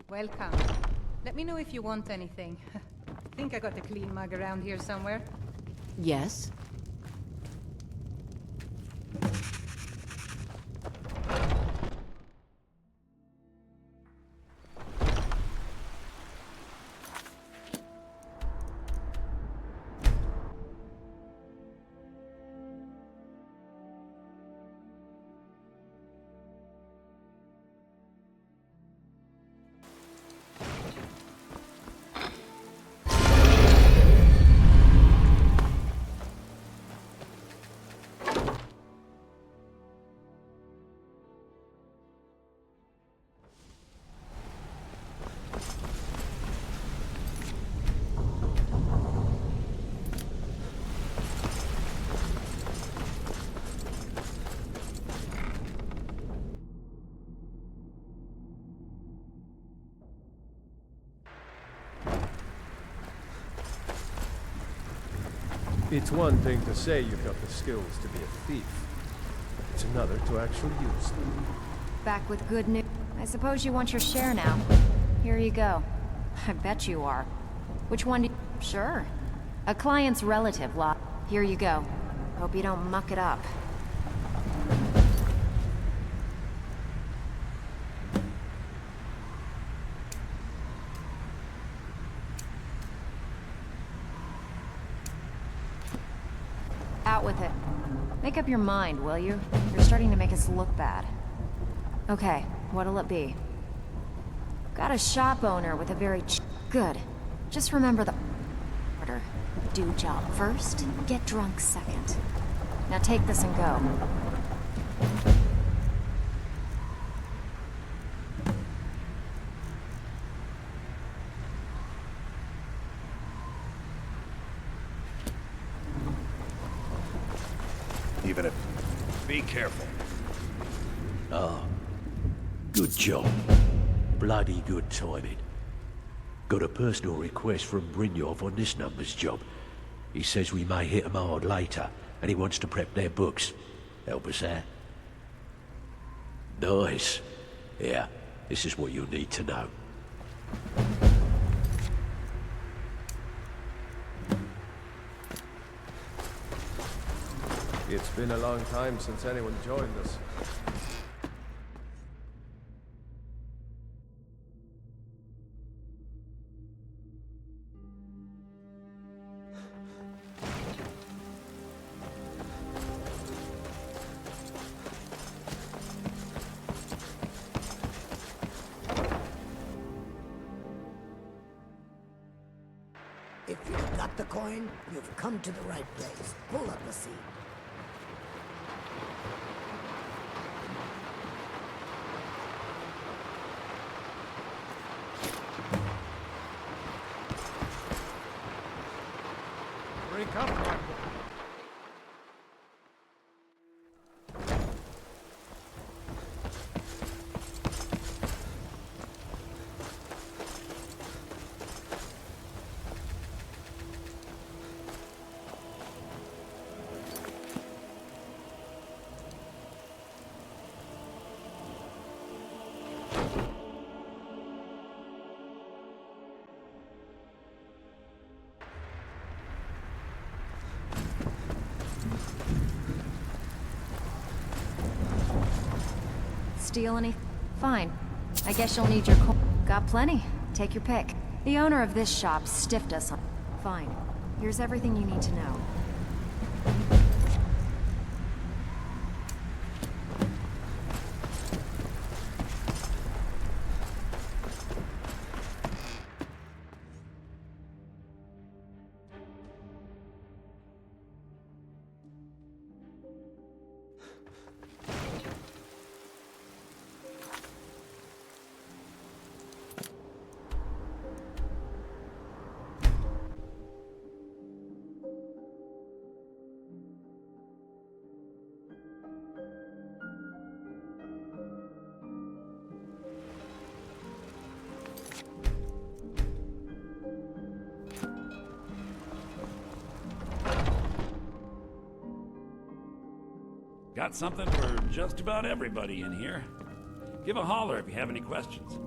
Welcome. Let me know if you want anything. Think I got a clean mug around here somewhere? Yes? It's one thing to say you've got the skills to be a thief. It's another to actually use them. Back with good news. I suppose you want your share now. Here you go. I bet you are. Which one do you... Sure. A client's relative lot. Here you go. Hope you don't muck it up. Out with it. Make up your mind, will you? You're starting to make us look bad. Okay, what'll it be? Got a shop owner with a very good. Just remember the order. Do job first, get drunk second. Now take this and go. Even if... Be careful. Ah, good job. Bloody good timing. Got a personal request from Brynjolf on this number's job. He says we may hit 'em hard later, and he wants to prep their books. Help us out? Nice. Yeah, this is what you'll need to know. It's been a long time since anyone joined us. If you've got the coin, you've come to the right place. Pull up a seat. Drink up, my boy. Steal any? Fine. I guess you'll need your coin. Got plenty. Take your pick. The owner of this shop stiffed us on... Fine. Here's everything you need to know. Got something for just about everybody in here. Give a holler if you have any questions.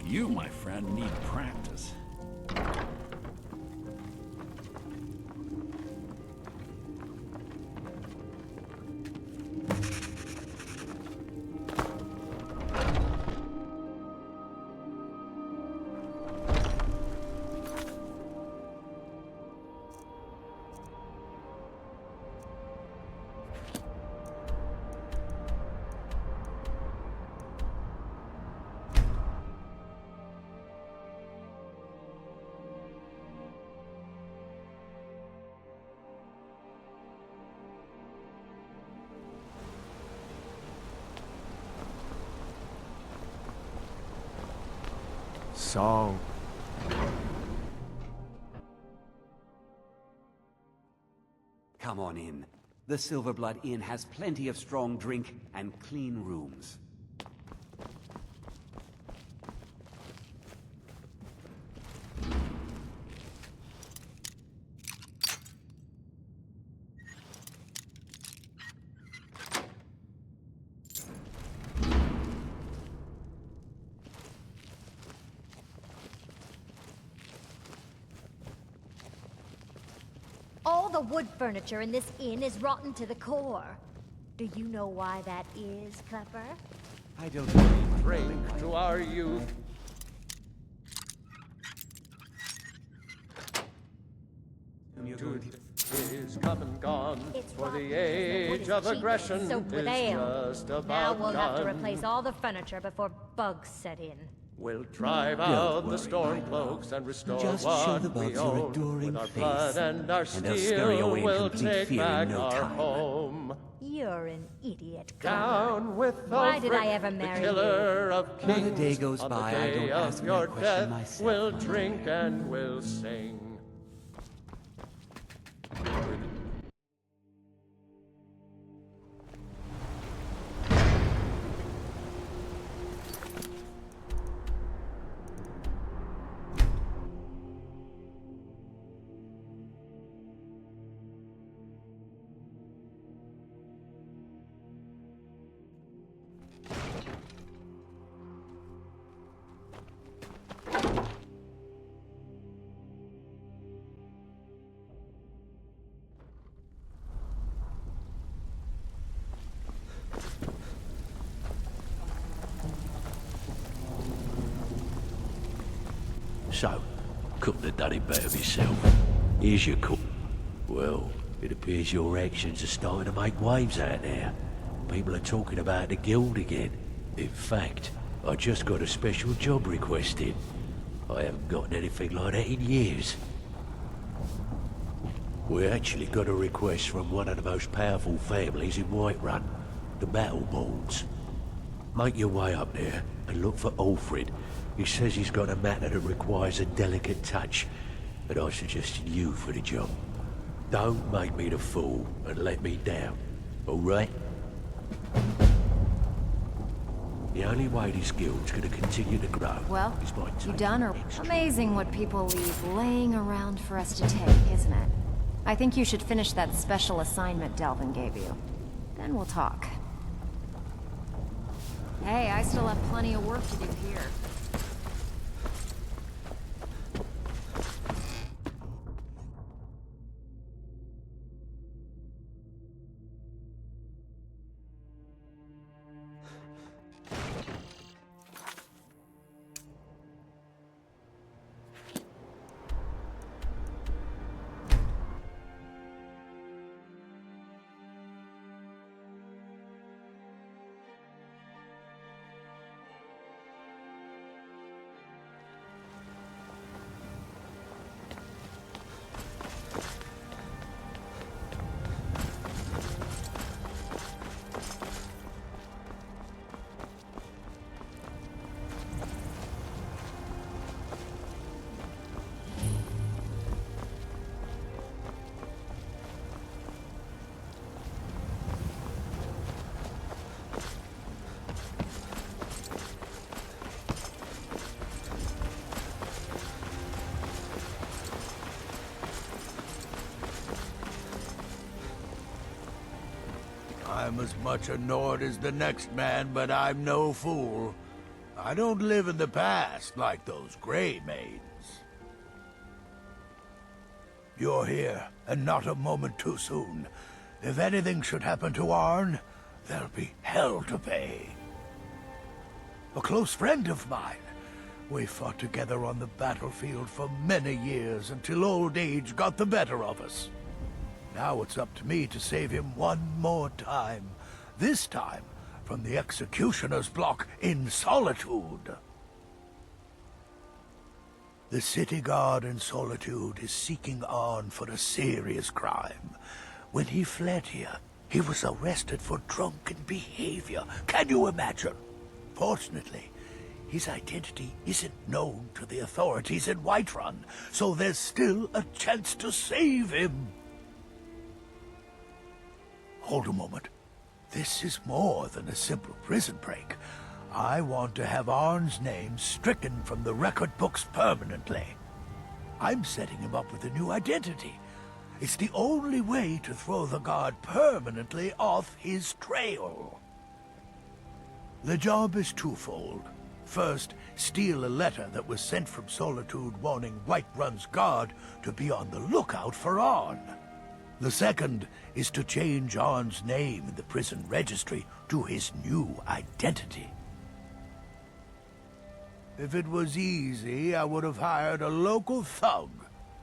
You, my friend, need practice. Song. Come on in. The Silverblood Inn has plenty of strong drink and clean rooms. All the wood furniture in this inn is rotten to the core. Do you know why that is, Clepper? I don't drink to our youth. Is come and gone, for the age of aggression Soaked with is ale. just Now about we'll have to done. replace all the furniture before bugs set in. We'll drive Don't out worry, the storm my cloaks and restore Just what show the we bugs your own. adoring With our face, blood and our and they'll scurry steel, away in we'll complete take fear in back no our time. home. You're an idiot, Clepper. Down with Why did I Ulfric, ever the marry killer you? of Not a kings. day goes On by the I day don't of ask your that question death, myself, we'll my drink and we'll sing. So, couldn't have done it better myself. Here's your cook. Well, it appears your actions are starting to make waves out there. People are talking about the guild again. In fact, I just got a special job request in. I haven't gotten anything like that in years. We actually got a request from one of the most powerful families in Whiterun, the Battleborns. Make your way up there and look for Alfred. He says he's got a matter that requires a delicate touch, and I suggested you for the job. Don't make me the fool and let me down, all right? The only way this guild's gonna continue to grow Well, is by you taking done or extra. amazing what people leave laying around for us to take, isn't it? I think you should finish that special assignment Delvin gave you. Then we'll talk. Hey, I still have plenty of work to do here. I'm as much annoyed as the next man, but I'm no fool. I don't live in the past like those Grey Maids. You're here, and not a moment too soon. If anything should happen to Arn, there'll be hell to pay. A close friend of mine. We fought together on the battlefield for many years until old age got the better of us. Now it's up to me to save him one more time. This time from the executioner's block in Solitude. The city guard in Solitude is seeking Arn for a serious crime. When he fled here, he was arrested for drunken behavior. Can you imagine? Fortunately, his identity isn't known to the authorities in Whiterun, so there's still a chance to save him. Hold a moment. This is more than a simple prison break. I want to have Arn's name stricken from the record books permanently. I'm setting him up with a new identity. It's the only way to throw the guard permanently off his trail. The job is twofold. First, steal a letter that was sent from Solitude warning Whiterun's guard to be on the lookout for Arn. The second is to change Arn's name in the prison registry to his new identity. If it was easy, I would have hired a local thug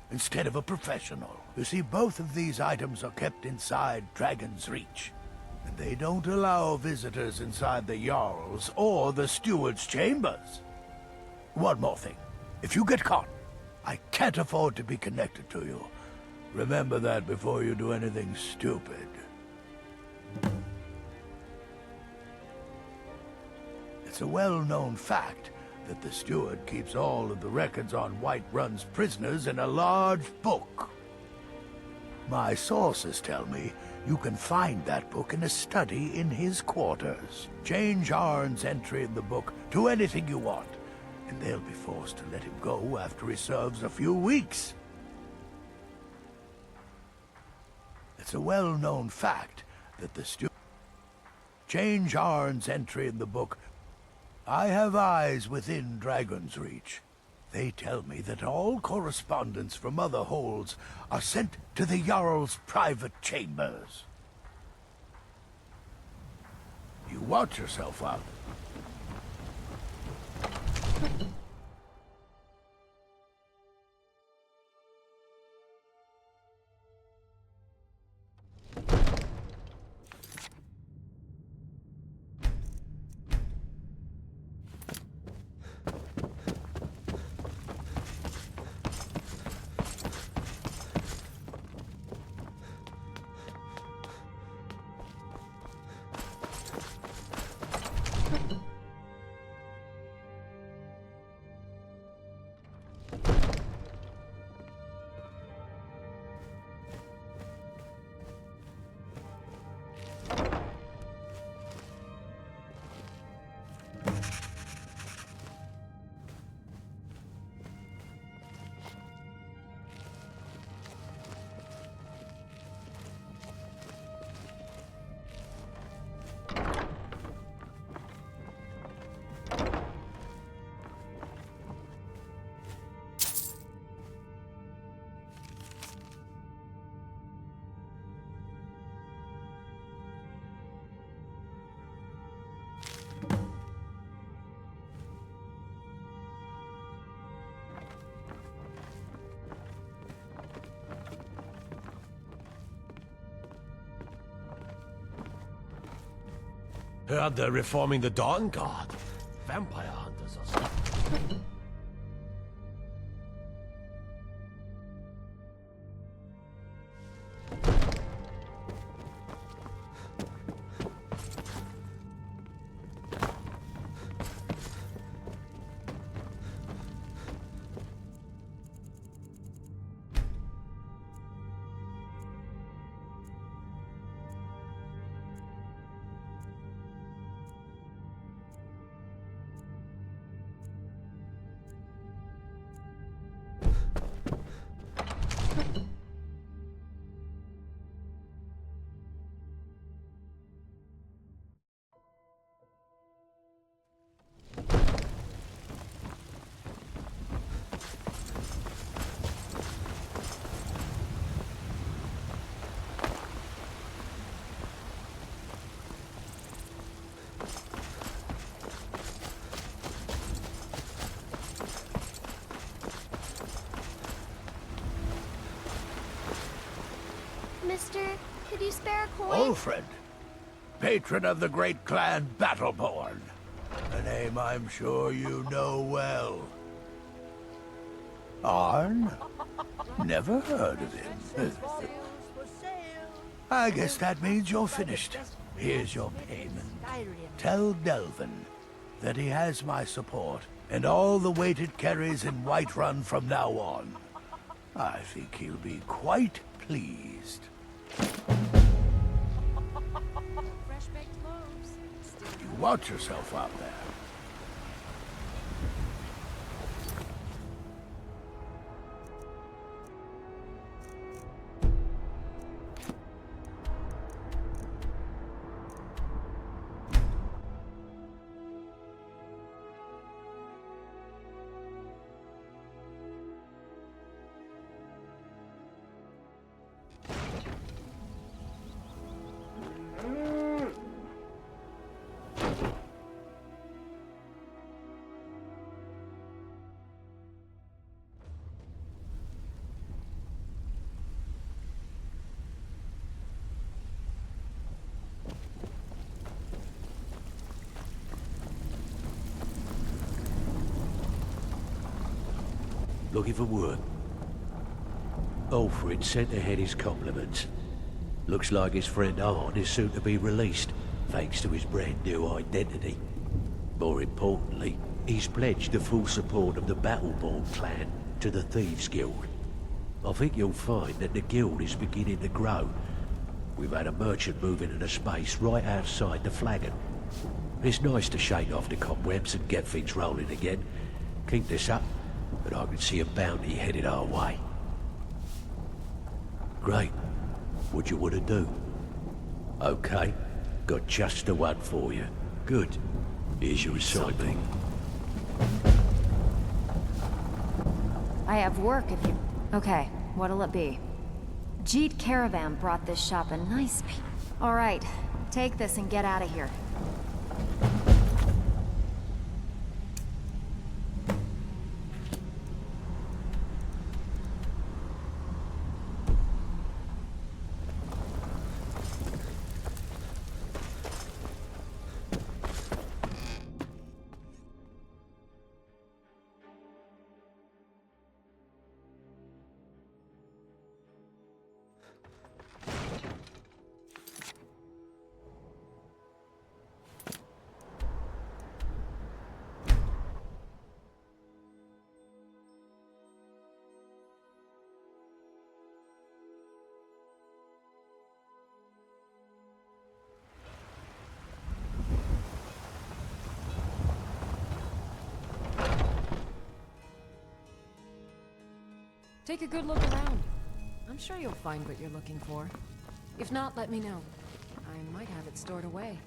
instead of a professional. You see, both of these items are kept inside Dragon's Reach, and they don't allow visitors inside the Jarl's or the Steward's chambers. One more thing. If you get caught, I can't afford to be connected to you. Remember that before you do anything stupid. It's a well-known fact that the Steward keeps all of the records on Whiterun's prisoners in a large book. My sources tell me you can find that book in a study in his quarters. Change Arn's entry in the book to anything you want, and they'll be forced to let him go after he serves a few weeks. It's a well-known fact that the Steward... Change Arn's entry in the book. I have eyes within Dragon's Reach. They tell me that all correspondence from other holds are sent to the Jarl's private chambers. You watch yourself out. Heard they're reforming the Dawn Guard. Vampire hunters or something. spare coin? Ulfred, patron of the great clan Battleborn. A name I'm sure you know well. Arn? Never heard of him. I guess that means you're finished. Here's your payment. Tell Delvin that he has my support and all the weight it carries in Whiterun from now on. I think he'll be quite pleased. You watch yourself out there. Looking for work? Ulfred sent ahead his compliments. Looks like his friend Arn is soon to be released, thanks to his brand new identity. More importantly, he's pledged the full support of the Battleborn clan to the Thieves Guild. I think you'll find that the guild is beginning to grow. We've had a merchant move into the space right outside the flagon. It's nice to shake off the cobwebs and get things rolling again. Keep this up, and I can see a bounty headed our way. Great. What you want to do? Okay. Got just the one for you. Good. Here's your assignment. I have work if you... Okay, what'll it be? Jeet Caravan brought this shop a nice Alright, take this and get out of here. Take a good look around. I'm sure you'll find what you're looking for. If not, let me know. I might have it stored away.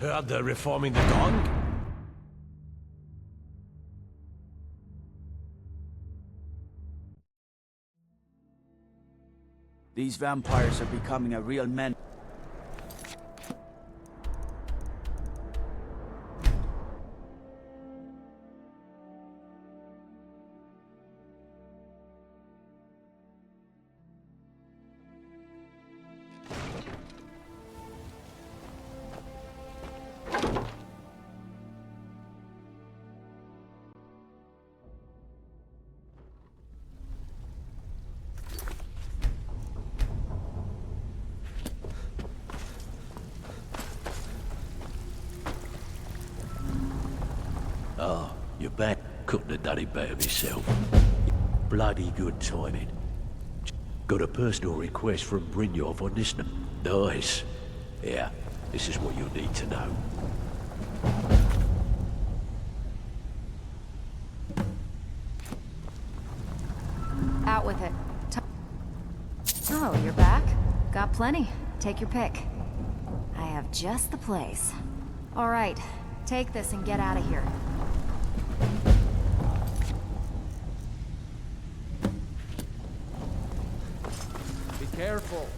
Heard they're reforming the Dawn? These vampires are becoming a real men. Oh, you're back. Couldn't have done it better myself. Bloody good timing. Got a personal request from Brynjolf on this. Nice. Yeah, this is what you'll need to know. Out with it. Oh, you're back? Got plenty. Take your pick. I have just the place. All right, take this and get out of here. Be careful.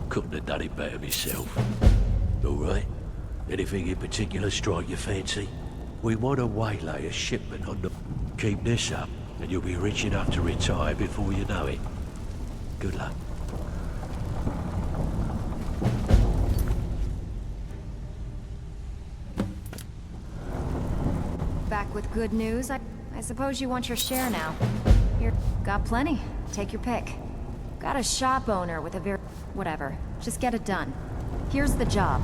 Couldn't have done it better myself. All right? Anything in particular strike your fancy? We want to waylay a shipment on the... Keep this up, and you'll be rich enough to retire before you know it. Good luck. Back with good news? I suppose you want your share now. Here, got plenty. Take your pick. Got a shop owner with a very... Whatever. Just get it done. Here's the job.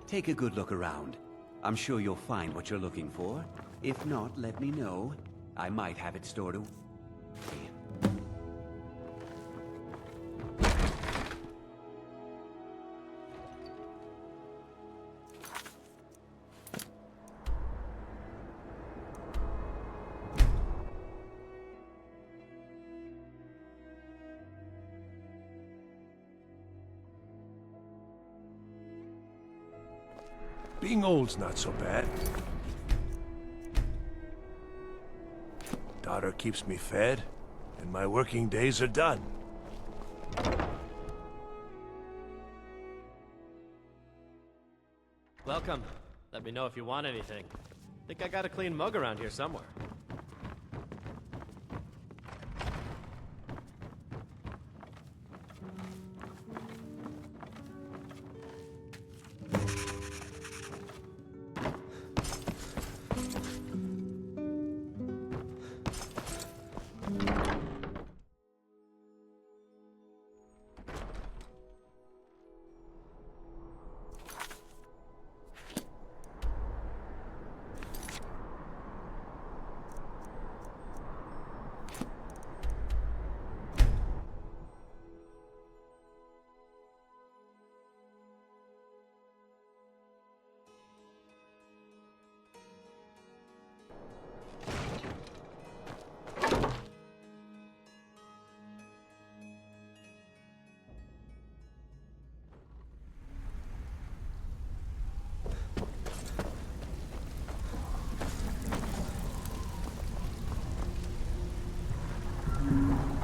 Take a good look around. I'm sure you'll find what you're looking for. If not, let me know. I might have it stored away. Being old's not so bad. Daughter keeps me fed, and my working days are done. Welcome. Let me know if you want anything. Think I got a clean mug around here somewhere.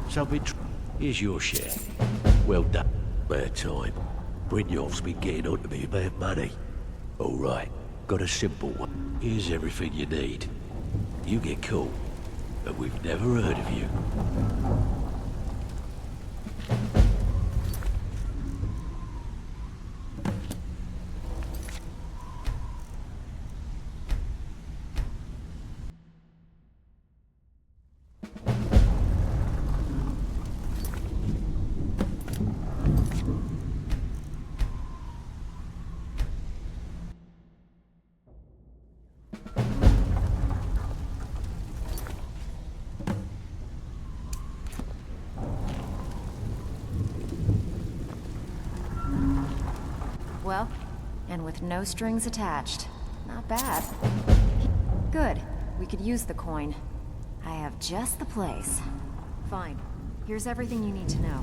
So here's your share. Well done. Bad time. Brynjolf's been getting on to me about money. All right, got a simple one. Here's everything you need. You get cool, but we've never heard of you. Well, and with no strings attached. Not bad. Good. We could use the coin. I have just the place. Fine. Here's everything you need to know.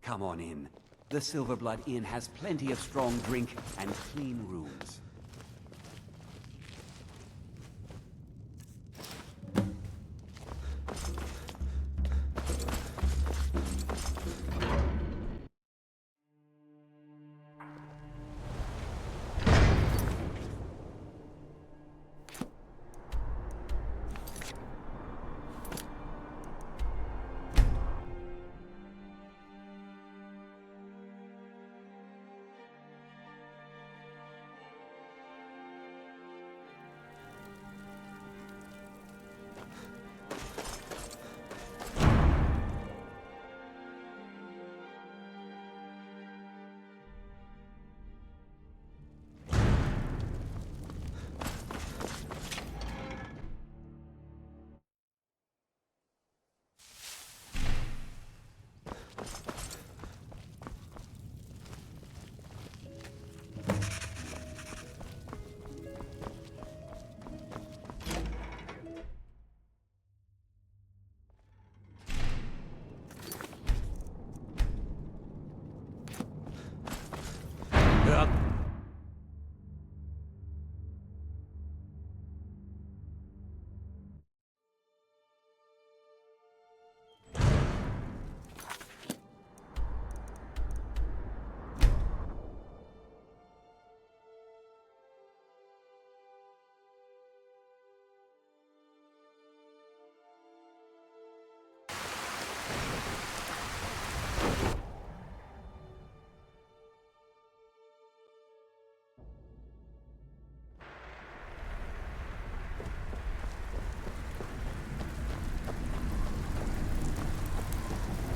Come on in. The Silverblood Inn has plenty of strong drink and clean rooms.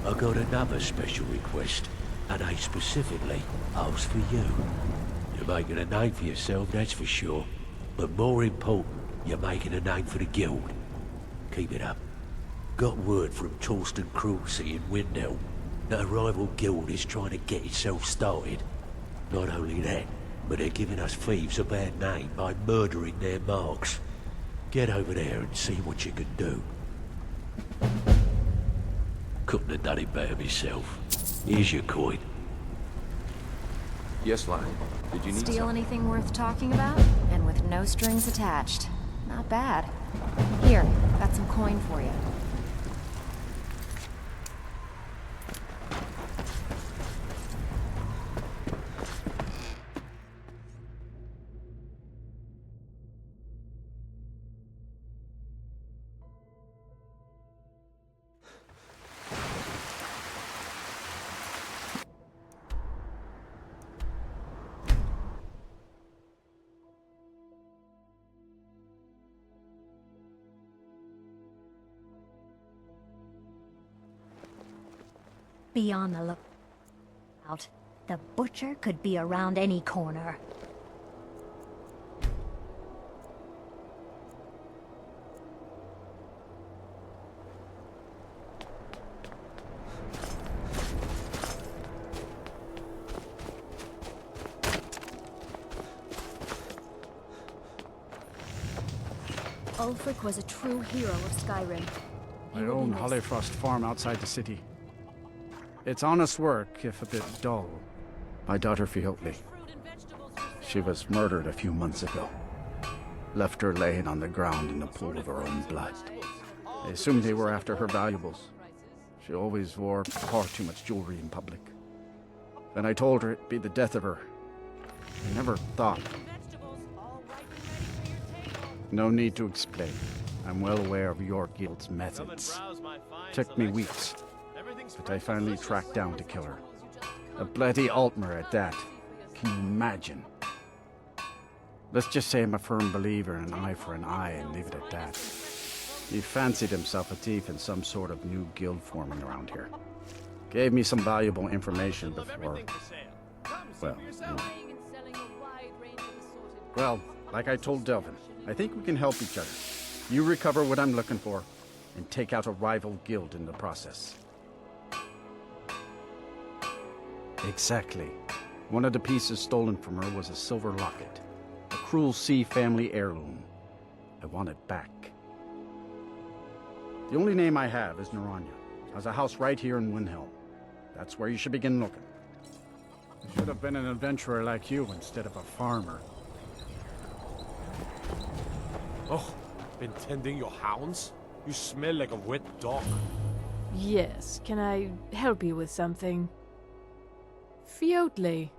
I got another special request, and they specifically asked for you. You're making a name for yourself, that's for sure. But more important, you're making a name for the guild. Keep it up. Got word from Torsten Cruelty in Windhelm that a rival guild is trying to get itself started. Not only that, but they're giving us thieves a bad name by murdering their marks. Get over there and see what you can do. Couldn't have done it better myself. Here's your coin. Yes, Lion. Did you need Steal something? anything worth talking about? And with no strings attached. Not bad. Here, got some coin for you. Be on the lookout. The butcher could be around any corner. Ulfric was a true hero of Skyrim. I own Hollyfrost Farm outside the city. It's honest work, if a bit dull. My daughter Fiotli. She was murdered a few months ago. Left her laying on the ground in a pool of her own blood. I assumed they were after her valuables. She always wore far too much jewelry in public. Then I told her it'd be the death of her. I never thought. No need to explain. I'm well aware of your guild's methods. Took me weeks, but I finally tracked down to kill her. A bloody Altmer at that. Can you imagine? Let's just say I'm a firm believer in an eye for an eye and leave it at that. He fancied himself a thief in some sort of new guild forming around here. Gave me some valuable information before... Well, Well, like I told Delvin, I think we can help each other. You recover what I'm looking for, and take out a rival guild in the process. Exactly. One of the pieces stolen from her was a silver locket. A Cruel Sea family heirloom. I want it back. The only name I have is Naranya. Has a house right here in Windhelm. That's where you should begin looking. I should have been an adventurer like you instead of a farmer. Oh, been tending your hounds? You smell like a wet dog. Yes, can I help you with something? Fiotli.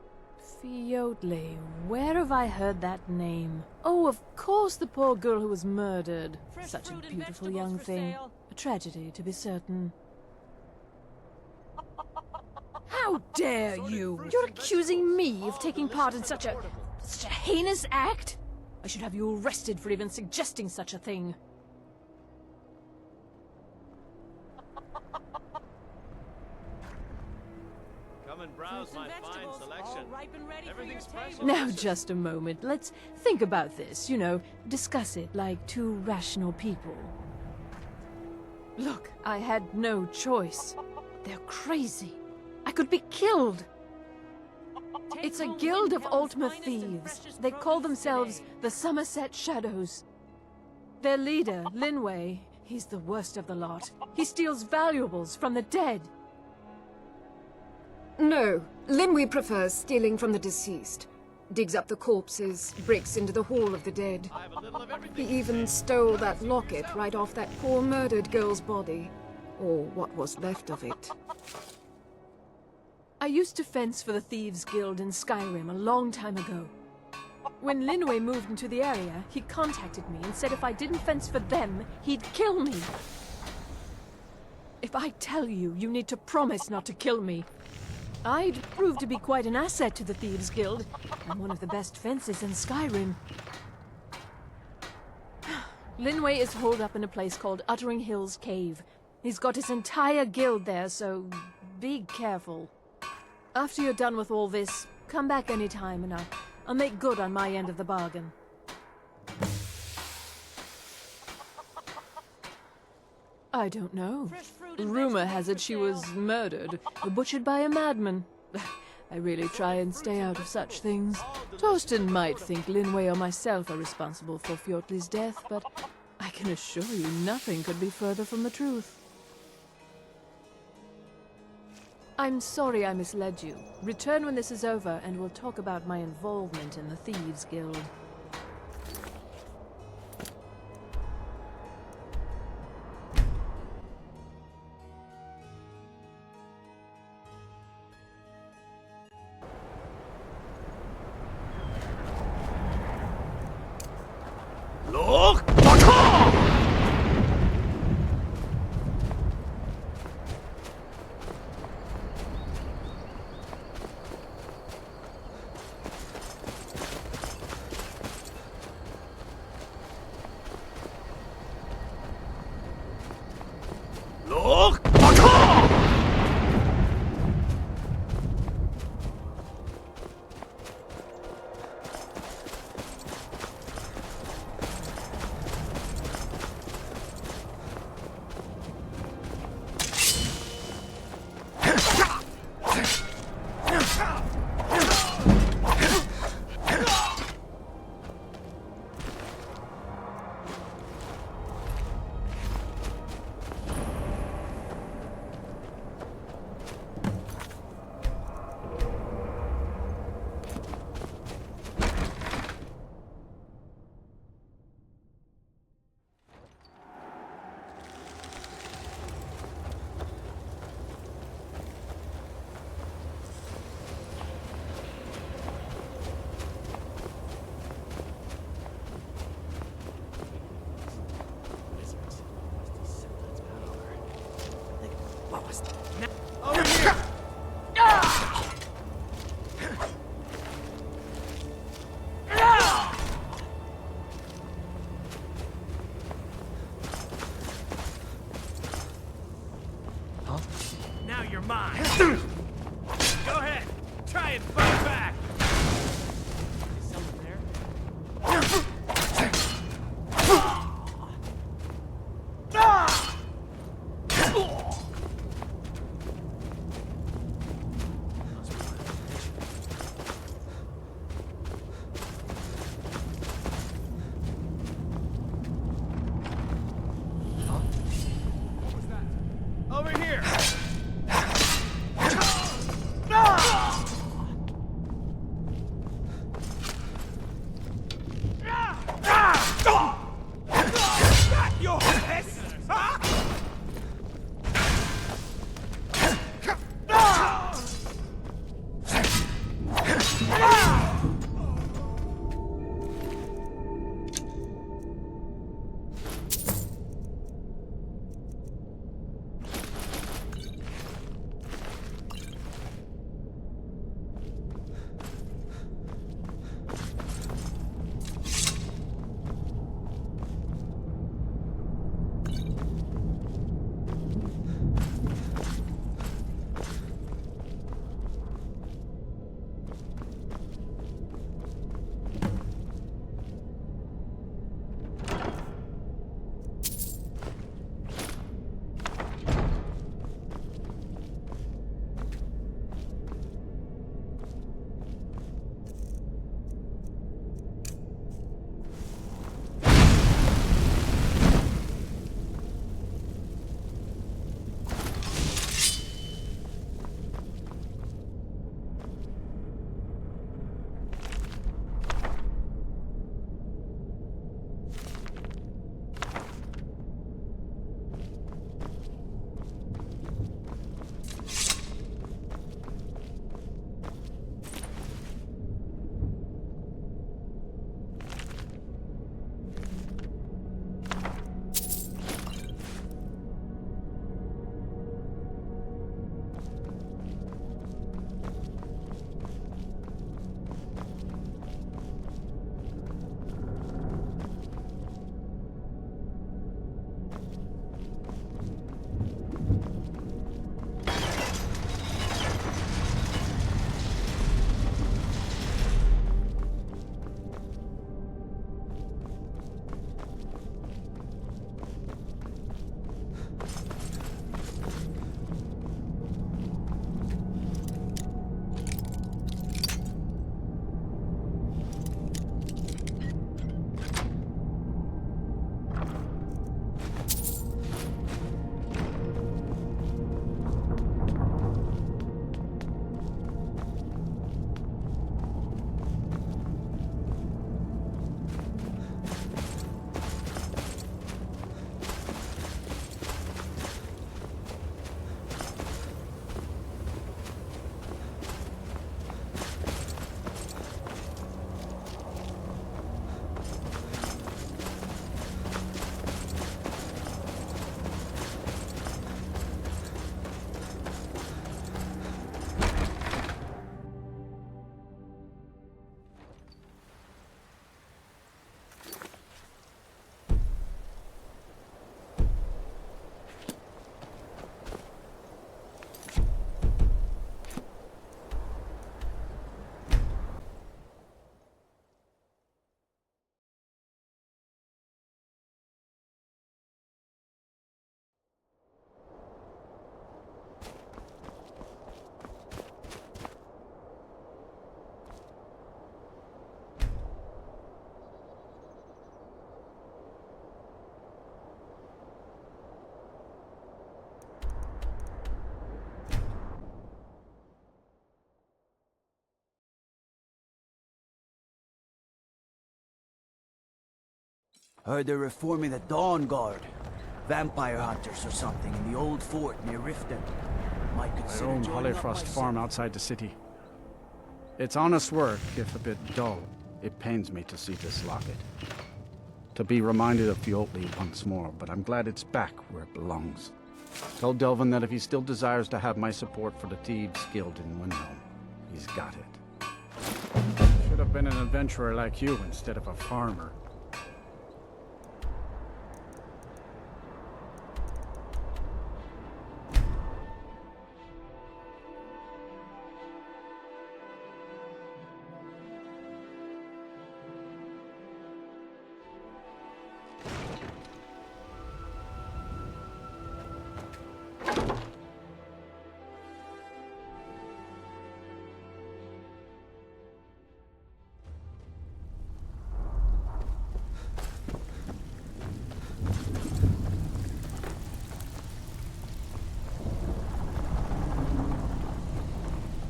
Fiotli. Where have I heard that name? Oh, of course, the poor girl who was murdered. Such a beautiful young thing. A tragedy, to be certain. How dare you! You're accusing me of taking part in such a heinous act? I should have you arrested for even suggesting such a thing. Come and browse my fine selection. Everything's fresh. Now, just a moment. Let's think about this, you know, discuss it like two rational people. Look, I had no choice. They're crazy. I could be killed. It's a guild of Altmer thieves. They call themselves the Somerset Shadows. Their leader, Linway, he's the worst of the lot. He steals valuables from the dead. No, Linway prefers stealing from the deceased. Digs up the corpses, breaks into the Hall of the Dead. He even stole that locket right off that poor murdered girl's body. Or what was left of it. I used to fence for the Thieves Guild in Skyrim a long time ago. When Linway moved into the area, he contacted me and said if I didn't fence for them, he'd kill me. If I tell you, you need to promise not to kill me. I'd prove to be quite an asset to the Thieves Guild, and one of the best fences in Skyrim. Linway is holed up in a place called Uttering Hills Cave. He's got his entire guild there, so be careful. After you're done with all this, come back anytime and I'll make good on my end of the bargain. I don't know. Rumor has it she was murdered, butchered by a madman. I really try and stay out of such things. Torsten might think Linway or myself are responsible for Fjortli's death, but I can assure you nothing could be further from the truth. I'm sorry I misled you. Return when this is over and we'll talk about my involvement in the Thieves Guild. Look! Look! Now you're mine. Go ahead. Try and fight back. Is someone there? Over here! Heard they're reforming the Dawn Guard. Vampire hunters or something in the old fort near Riften. Might I consider own joining up Hollyfrost myself. Farm outside the city. It's honest work, if a bit dull. It pains me to see this locket. To be reminded of Fjótli once more, but I'm glad it's back where it belongs. Told Delvin that if he still desires to have my support for the Thieves Guild in Windhelm, he's got it. Should have been an adventurer like you instead of a farmer.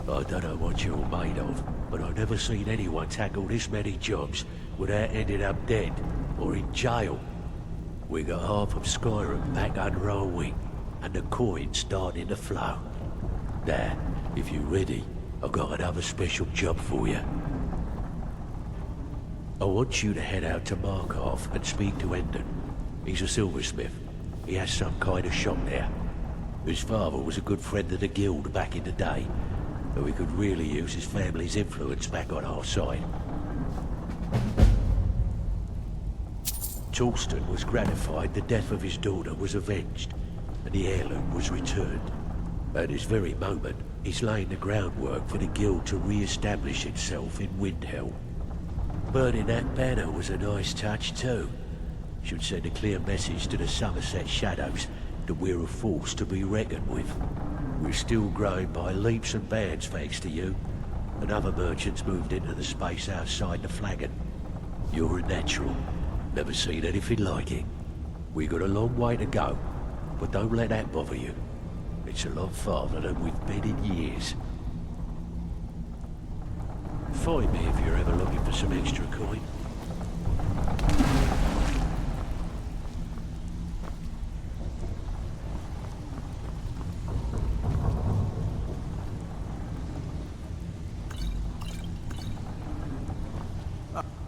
I don't know what you're made of, but I've never seen anyone tackle this many jobs without ending up dead or in jail. We got half of Skyrim back under our wing, and the coin's starting to flow. Now, if you're ready, I've got another special job for you. I want you to head out to Markarth and speak to Endon. He's a silversmith. He has some kind of shop there. His father was a good friend of the guild back in the day, but we could really use his family's influence back on our side. Torsten was gratified the death of his daughter was avenged, and the heirloom was returned. At this very moment, he's laying the groundwork for the guild to re-establish itself in Windhelm. Burning that banner was a nice touch too. Should send a clear message to the Somerset Shadows that we're a force to be reckoned with. We're still growing by leaps and bounds thanks to you, and other merchants moved into the space outside the flagon. You're a natural. Never seen anything like it. We got a long way to go, but don't let that bother you. It's a lot farther than we've been in years. Find me if you're ever looking for some extra coin.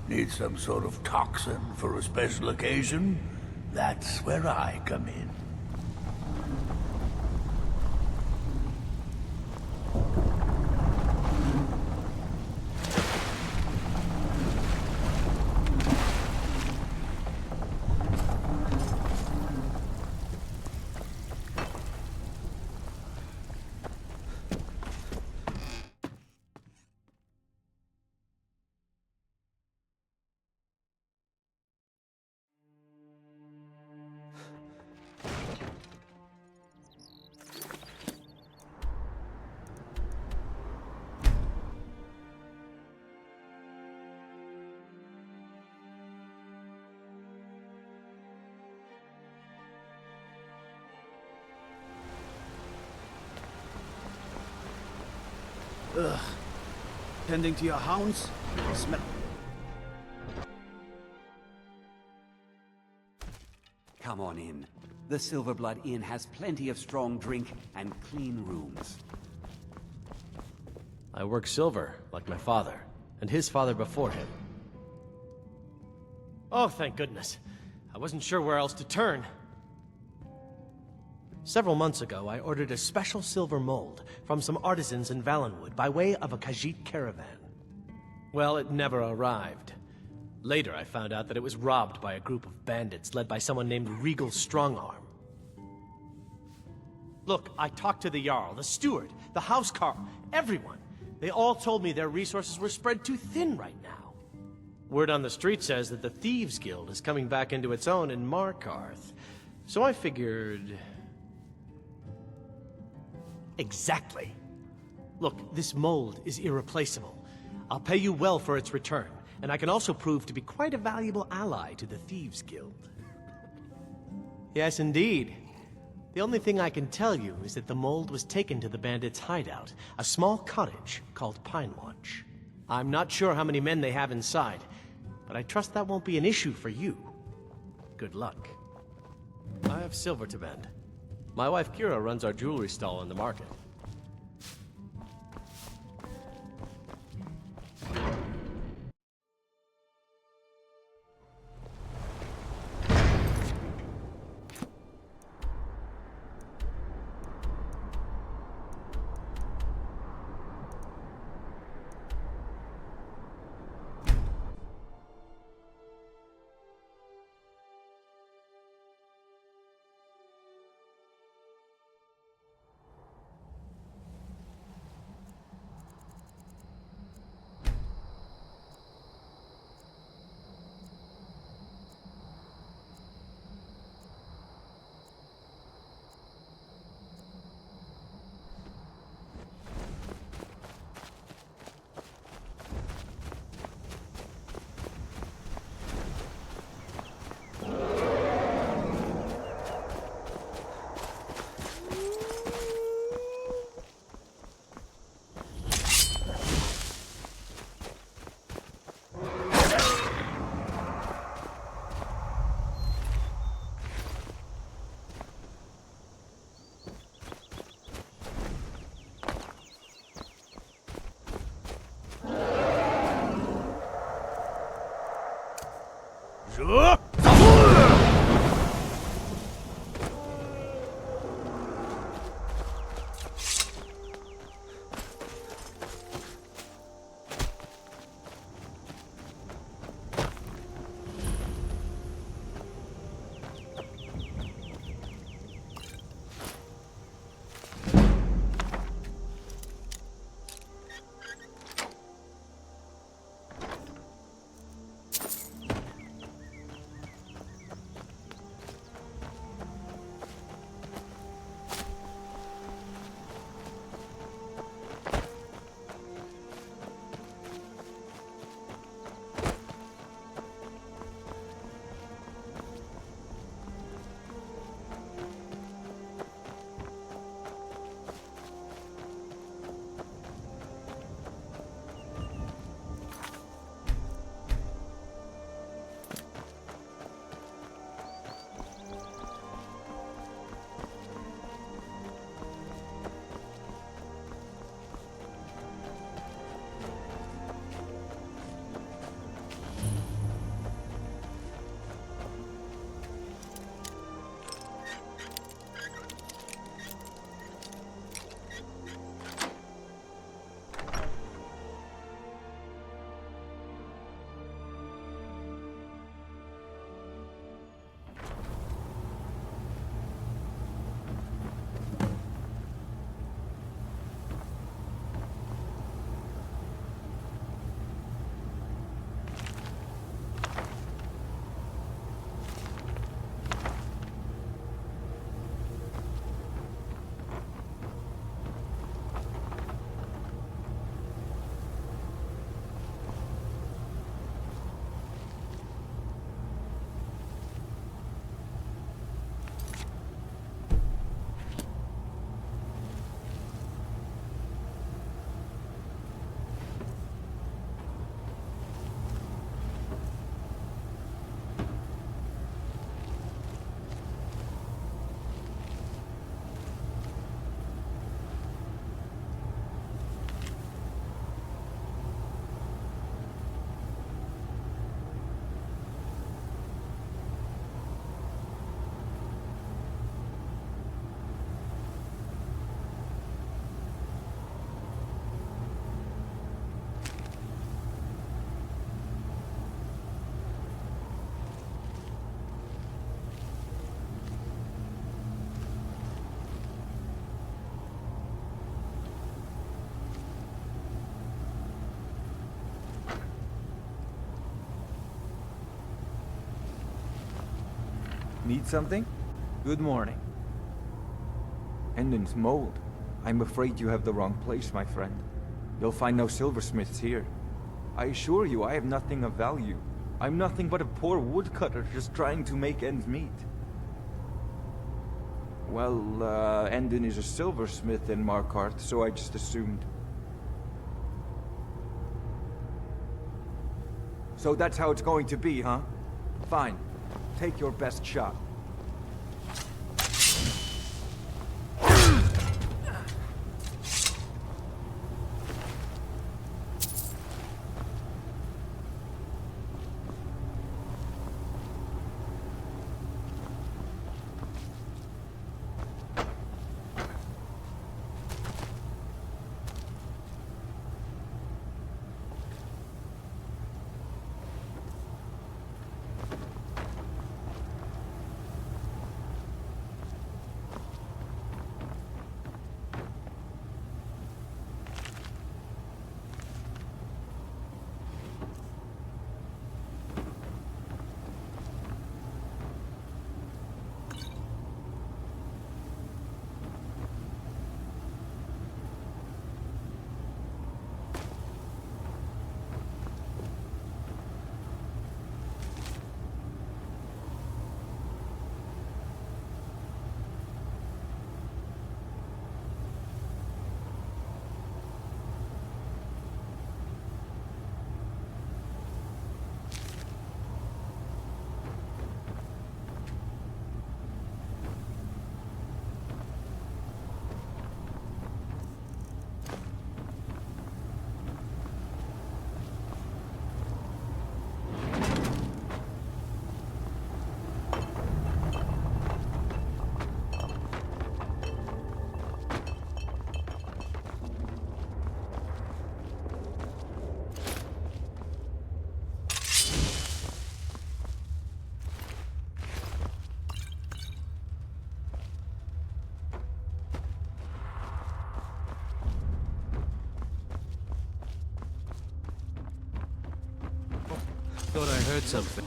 Need some sort of toxin for a special occasion? That's where I come in. Ugh. Tending to your hounds? Smell. Come on in. The Silverblood Inn has plenty of strong drink and clean rooms. I work silver, like my father, and his father before him. Oh, thank goodness. I wasn't sure where else to turn. Several months ago, I ordered a special silver mold from some artisans in Valenwood by way of a Khajiit caravan. Well, it never arrived. Later, I found out that it was robbed by a group of bandits led by someone named Regal Strongarm. Look, I talked to the Jarl, the steward, the housecarl, everyone. They all told me their resources were spread too thin right now. Word on the street says that the Thieves Guild is coming back into its own in Markarth. So I figured... Exactly. Look, this mold is irreplaceable. I'll pay you well for its return, and I can also prove to be quite a valuable ally to the Thieves Guild. Yes, indeed. The only thing I can tell you is that the mold was taken to the bandits' hideout, a small cottage called Pine Watch. I'm not sure how many men they have inside, but I trust that won't be an issue for you. good luck. I have silver to bend. My wife Kira runs our jewelry stall in the market. Need something? Good morning. Endon's mold. I'm afraid you have the wrong place, my friend. You'll find no silversmiths here. I assure you, I have nothing of value. I'm nothing but a poor woodcutter just trying to make ends meet. Well, Endon is a silversmith in Markarth, so I just assumed. So that's how it's going to be, huh? Fine. Take your best shot. Thought I heard something.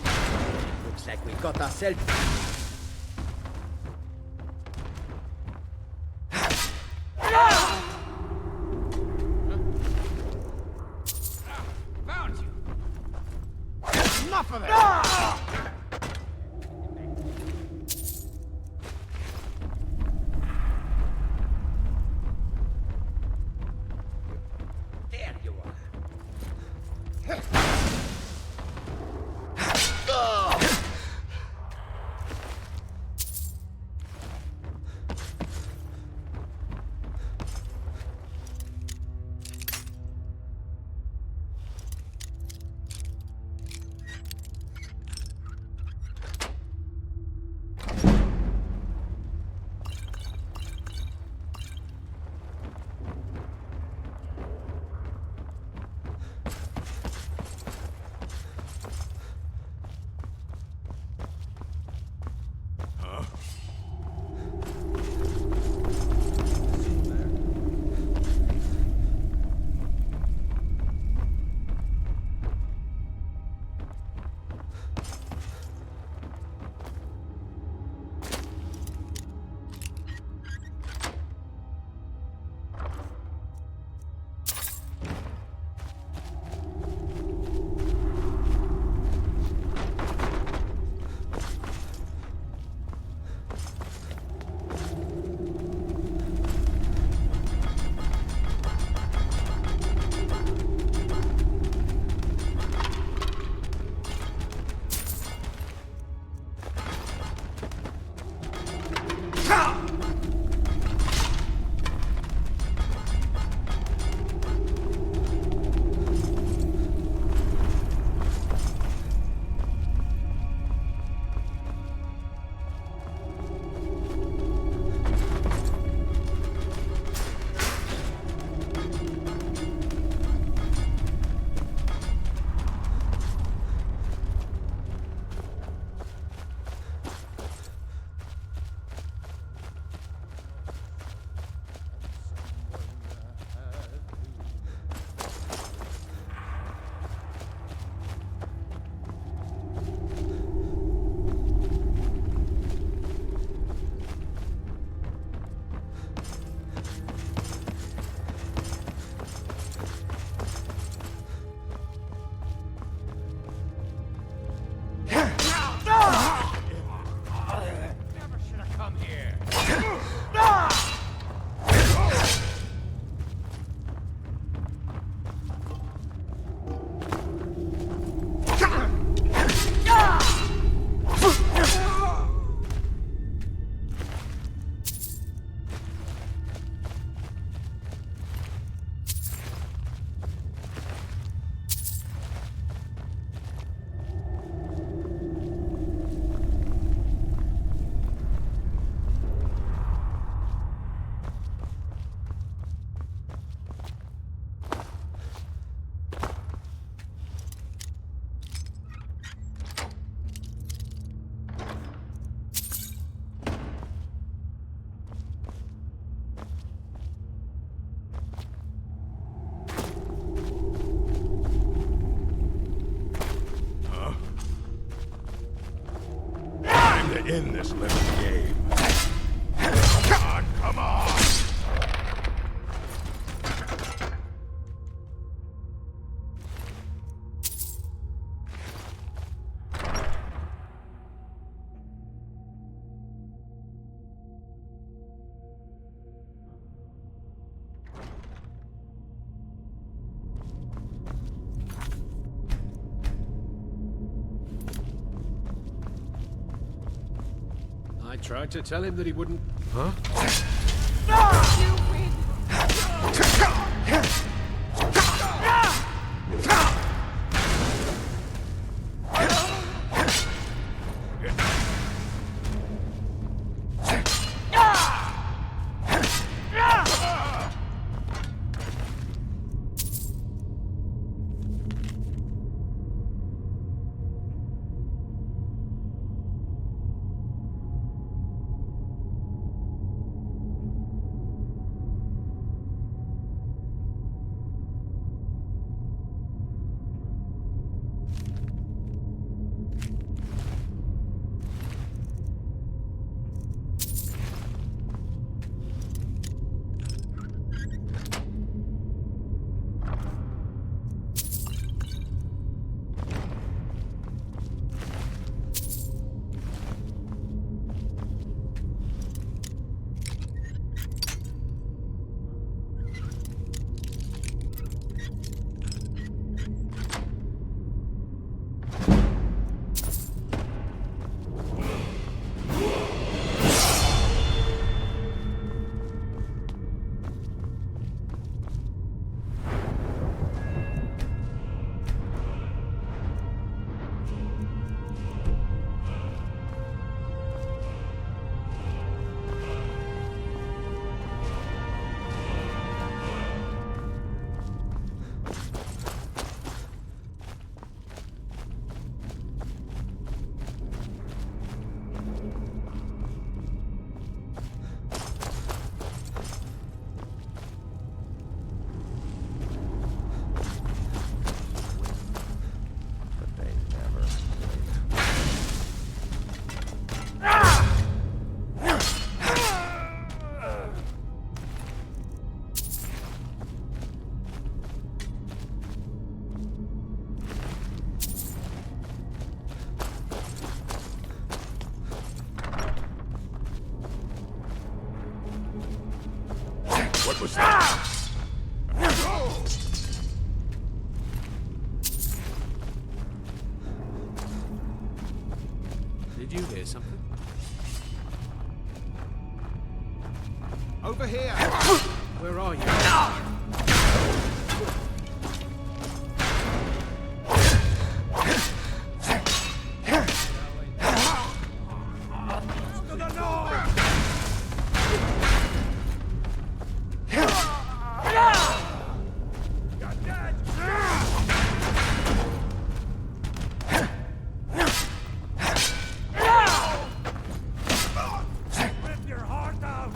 Looks like we got ourselves... Found you! Enough of that! There you are. in this little game. God, come on! I tried to tell him that he wouldn't... Huh? What was that? Did you hear something? Over here! Where are you? Rip your heart out!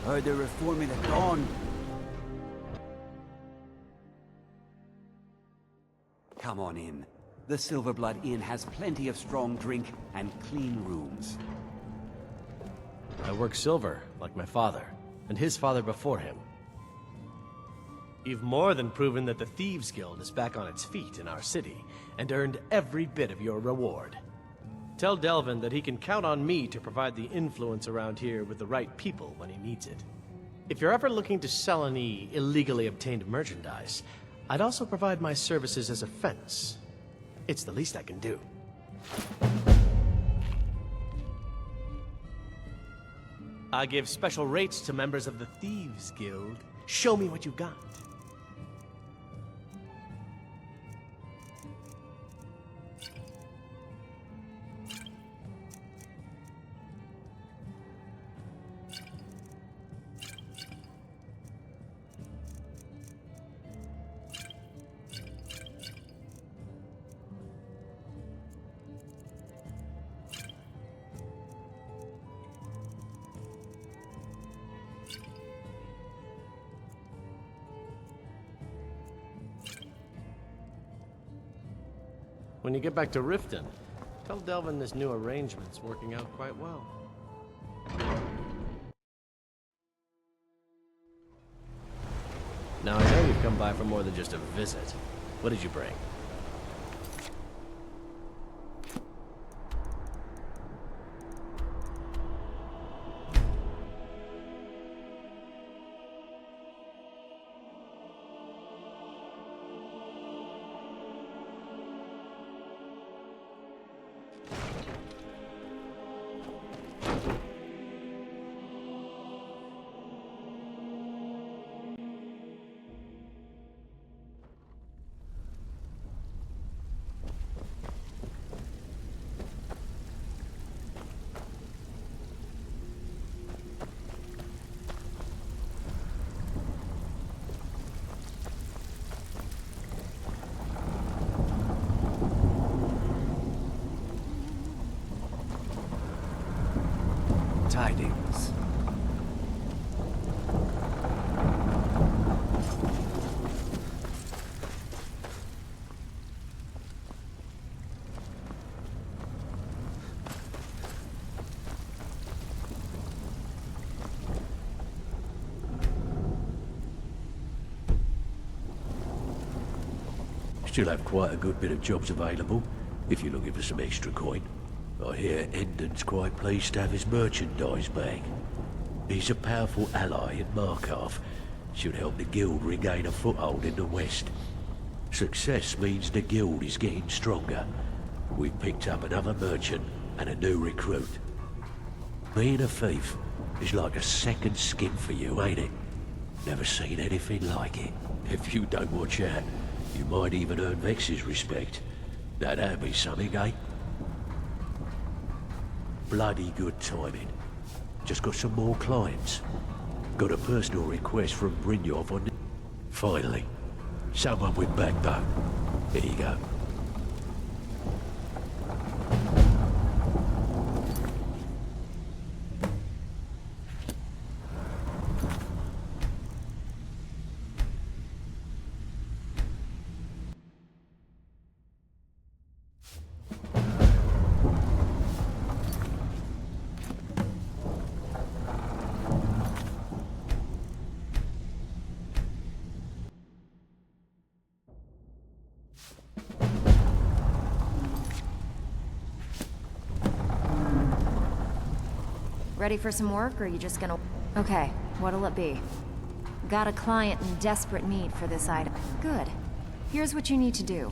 Heard they're reforming at dawn. Come on in. The Silverblood Inn has plenty of strong drink and clean rooms. I work silver, like my father, and his father before him. You've more than proven that the Thieves Guild is back on its feet in our city, and earned every bit of your reward. Tell Delvin that he can count on me to provide the influence around here with the right people when he needs it. If you're ever looking to sell any illegally obtained merchandise, I'd also provide my services as a fence. It's the least I can do. I give special rates to members of the Thieves Guild. Show me what you've got. When you get back to Riften, tell Delvin this new arrangement's working out quite well. Now I know you've come by for more than just a visit. What did you bring? Tidings. Still have quite a good bit of jobs available, if you're looking for some extra coin. I hear Endon's quite pleased to have his merchandise back. He's a powerful ally in Markarth. Should help the guild regain a foothold in the west. Success means the guild is getting stronger. We've picked up another merchant and a new recruit. Being a thief is like a second skin for you, ain't it? Never seen anything like it. If you don't watch out, you might even earn Vex's respect. That'd be something, eh? Bloody good timing. Just got some more clients. Got a personal request from Brynjolf on the... Finally. Someone with backbone. Here you go. Ready for some work, or are you just gonna... Okay, what'll it be? Got a client in desperate need for this item. Good. Here's what you need to do.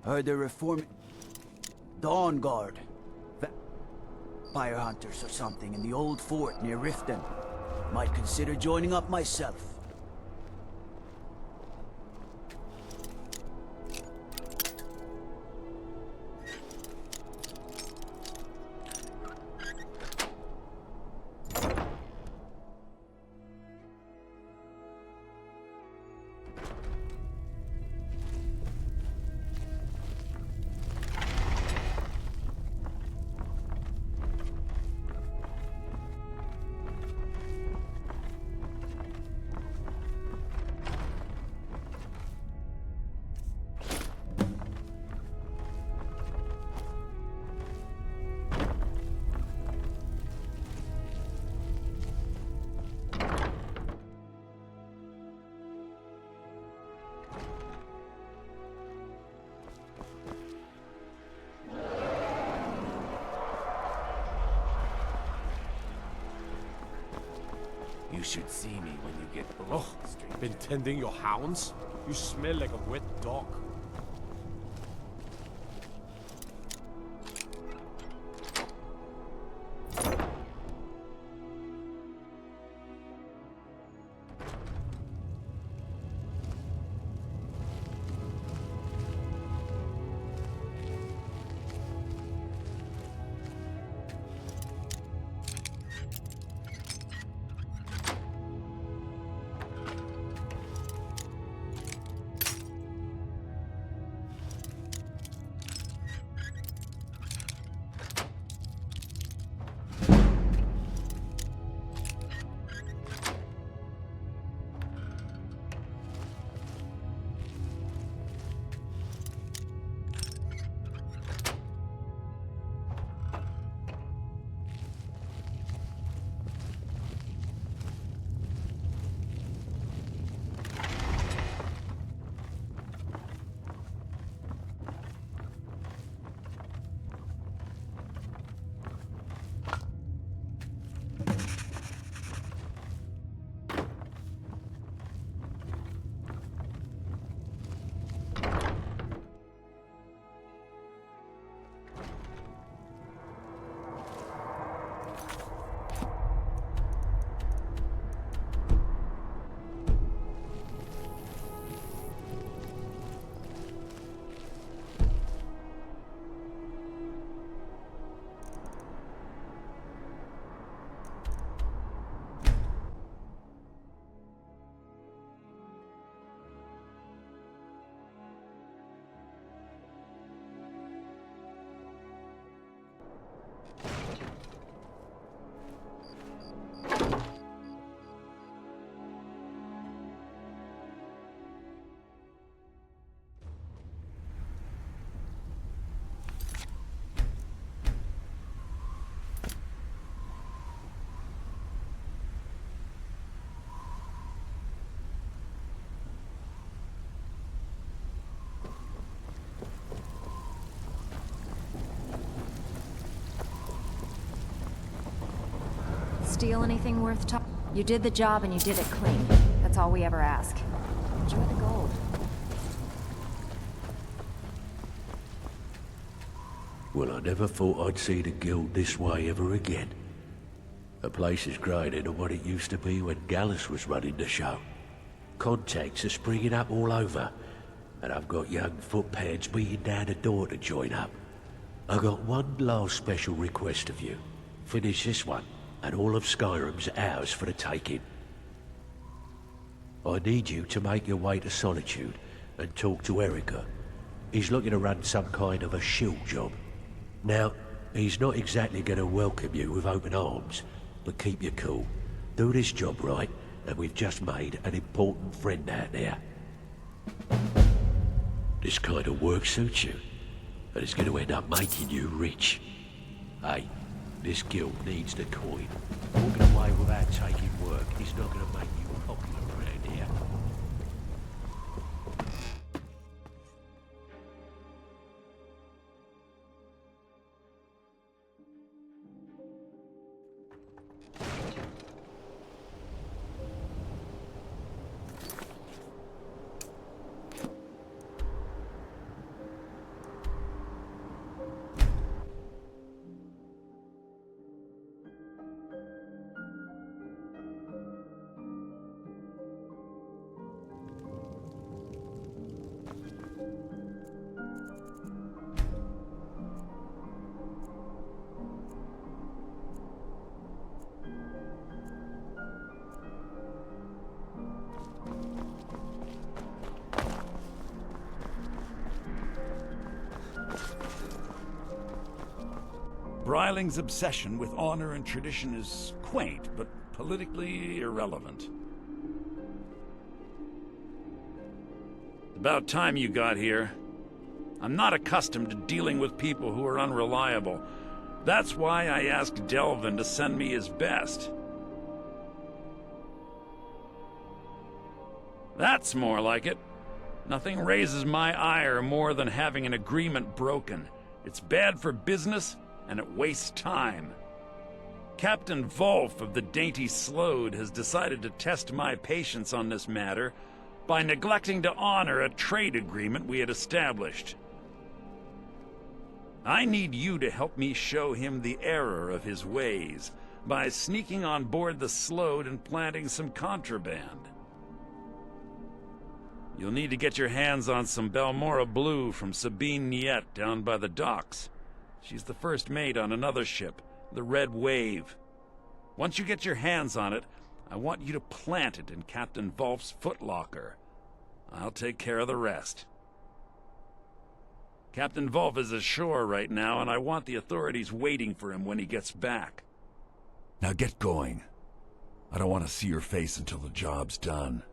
Heard they're reforming... Dawn Guard. Vampire hunters or something in the old fort near Riften. Might consider joining up myself. You should see me when you get below Oh, the street. been tending your hounds? You smell like a wet dog. Steal anything worth talking? You did the job and you did it clean. That's all we ever ask. Enjoy the gold. Well, I never thought I'd see the guild this way ever again. The place is greater than what it used to be when Gallus was running the show. Contacts are springing up all over, and I've got young footpads beating down the door to join up. I got one last special request of you. Finish this one, and all of Skyrim's ours for the taking. I need you to make your way to Solitude and talk to Erica. He's looking to run some kind of a shield job. Now, he's not exactly going to welcome you with open arms, but keep your cool. Do this job right, and we've just made an important friend out there. This kind of work suits you, and it's going to end up making you rich. Hey, this guild needs the coin. Walking away without taking work is not going to make you popular around here. Breiling's obsession with honor and tradition is quaint, but politically irrelevant. About time you got here. I'm not accustomed to dealing with people who are unreliable. That's why I asked Delvin to send me his best. That's more like it. Nothing raises my ire more than having an agreement broken. It's bad for business, and it wastes time. Captain Wolf of the Dainty Slode has decided to test my patience on this matter by neglecting to honor a trade agreement we had established. I need you to help me show him the error of his ways by sneaking on board the Slode and planting some contraband. You'll need to get your hands on some Balmora Blue from Sabine Niet down by the docks. She's the first mate on another ship, the Red Wave. Once you get your hands on it, I want you to plant it in Captain Wolf's footlocker. I'll take care of the rest. Captain Wolf is ashore right now, and I want the authorities waiting for him when he gets back. Now get going. I don't want to see your face until the job's done.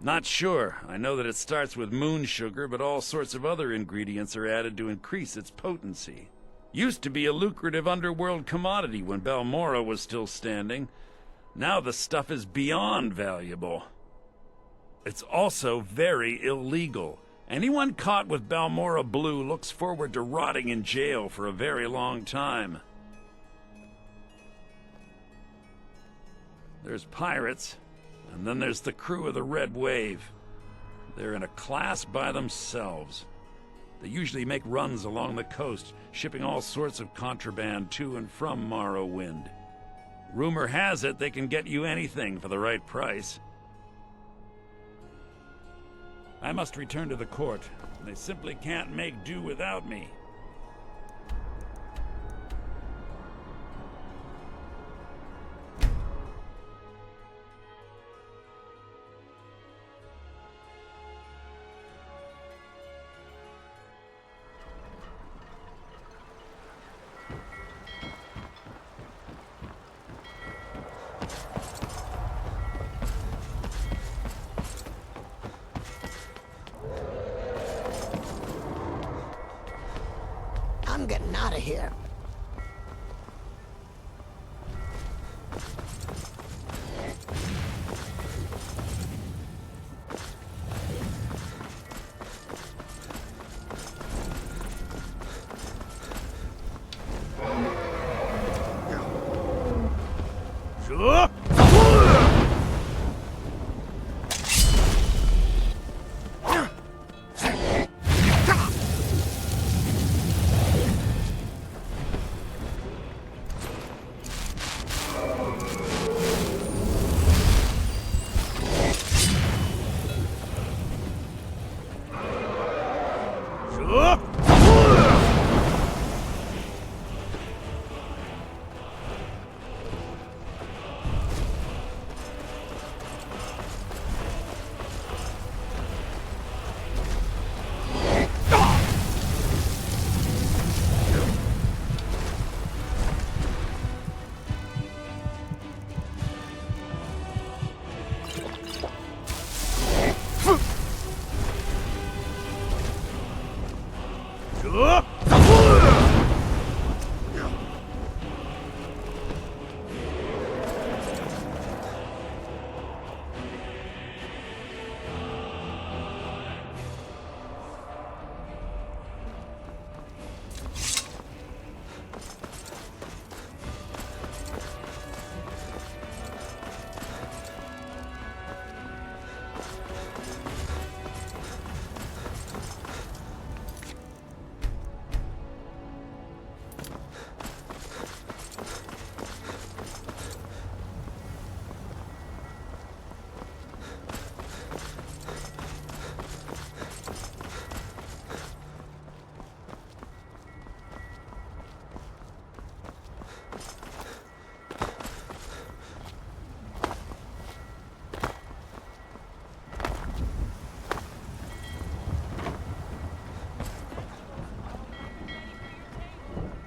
Not sure. I know that it starts with moon sugar, but all sorts of other ingredients are added to increase its potency. Used to be a lucrative underworld commodity when Balmora was still standing. Now the stuff is beyond valuable. It's also very illegal. Anyone caught with Balmora Blue looks forward to rotting in jail for a very long time. There's pirates. And then there's the crew of the Red Wave. They're in a class by themselves. They usually make runs along the coast, shipping all sorts of contraband to and from Morrowind. Rumor has it they can get you anything for the right price. I must return to the court. They simply can't make do without me. I'm getting out of here.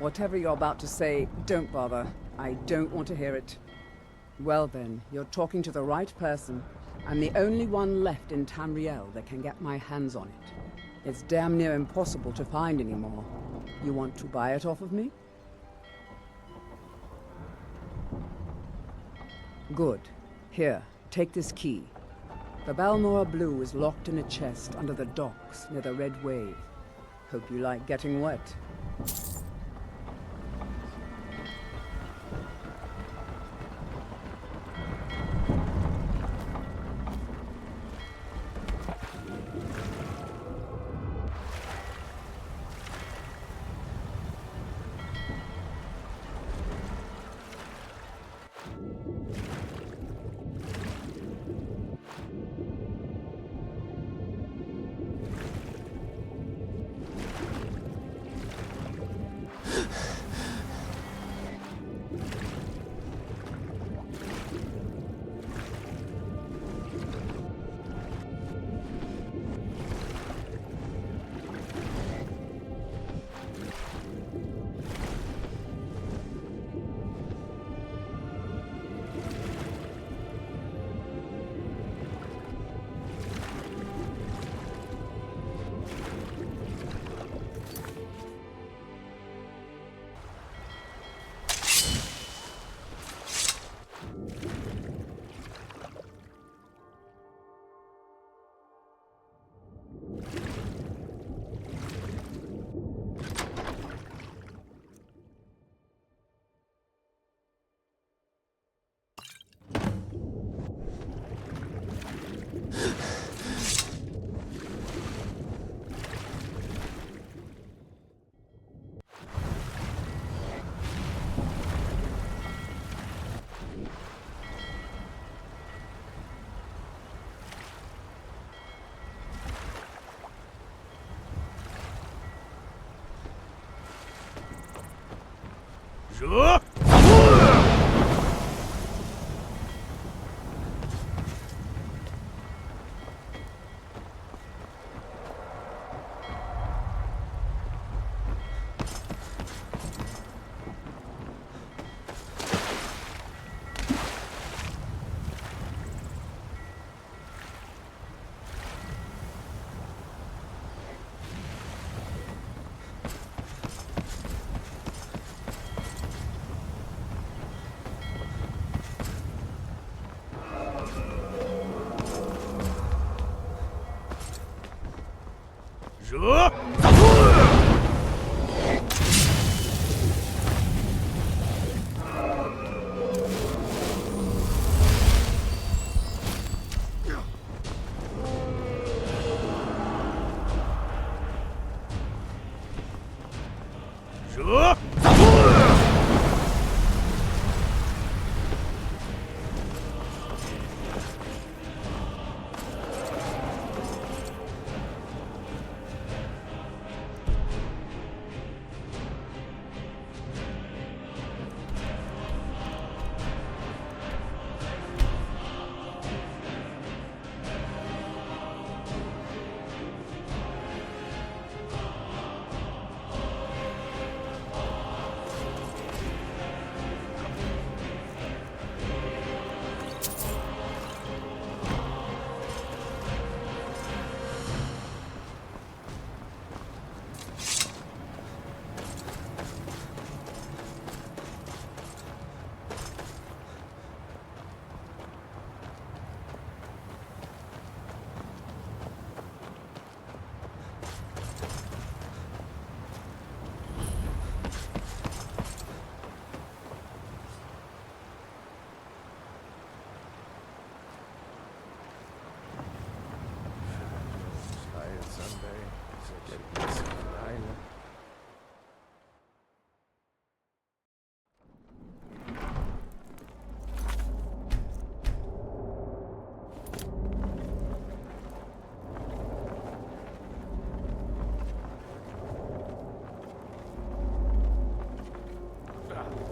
Whatever you're about to say, don't bother. I don't want to hear it. Well then, you're talking to the right person. I'm the only one left in Tamriel that can get my hands on it. It's damn near impossible to find anymore. You want to buy it off of me? Good. Here, take this key. The Balmora Blue is locked in a chest under the docks near the Red Wave. Hope you like getting wet.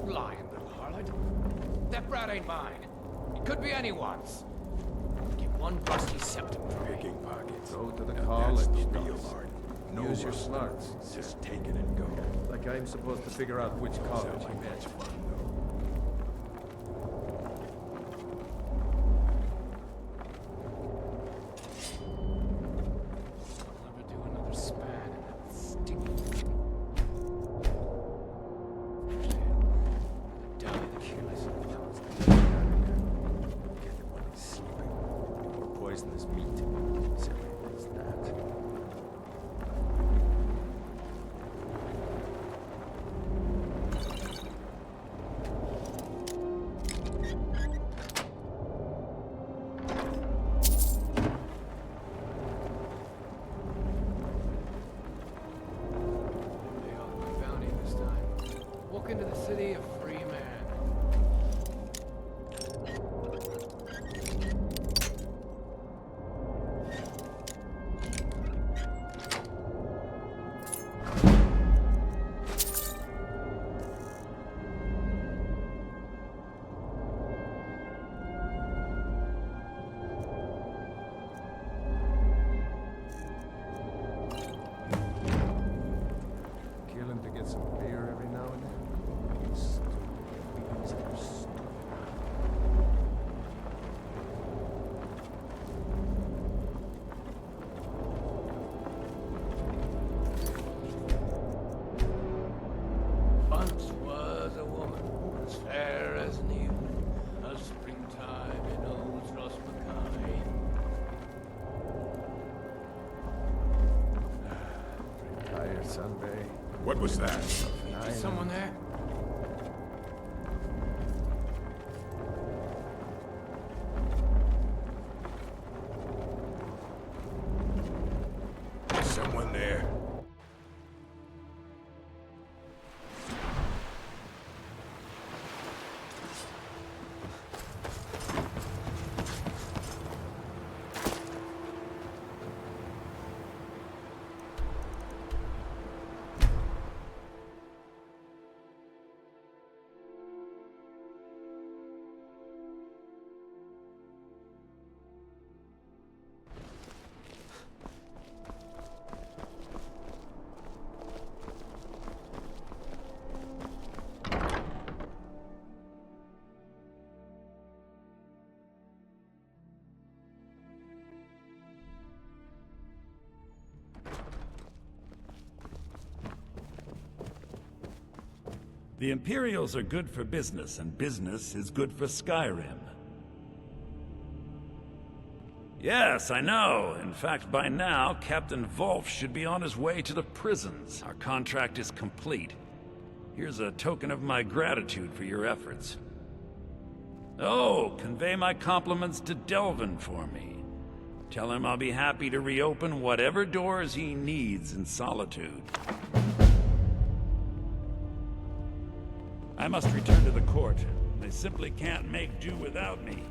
Lying little harlot. That brat ain't mine. It could be anyone's. Get one rusty septum for picking pockets. Go to the college. Real art. No use your smarts. Just take it and go. Like I'm supposed to figure out which college he met. I'll never do another span in that stinking... Die the careless. Get him when he's sleeping. Or poisonous meat. Simple as that. Pay off my bounty this time. Walk into the city a free man. Kill him to get some beer every now and then. Stupid bees are stupid. Once was a woman as fair as an evening, a springtime in old Rosmakai. Tired Sunday. What was that? Is someone there? Someone there. The Imperials are good for business, and business is good for Skyrim. Yes, I know. In fact, by now, Captain Wolf should be on his way to the prisons. Our contract is complete. Here's a token of my gratitude for your efforts. Oh, convey my compliments to Delvin for me. Tell him I'll be happy to reopen whatever doors he needs in Solitude. I must return to the court. They simply can't make do without me.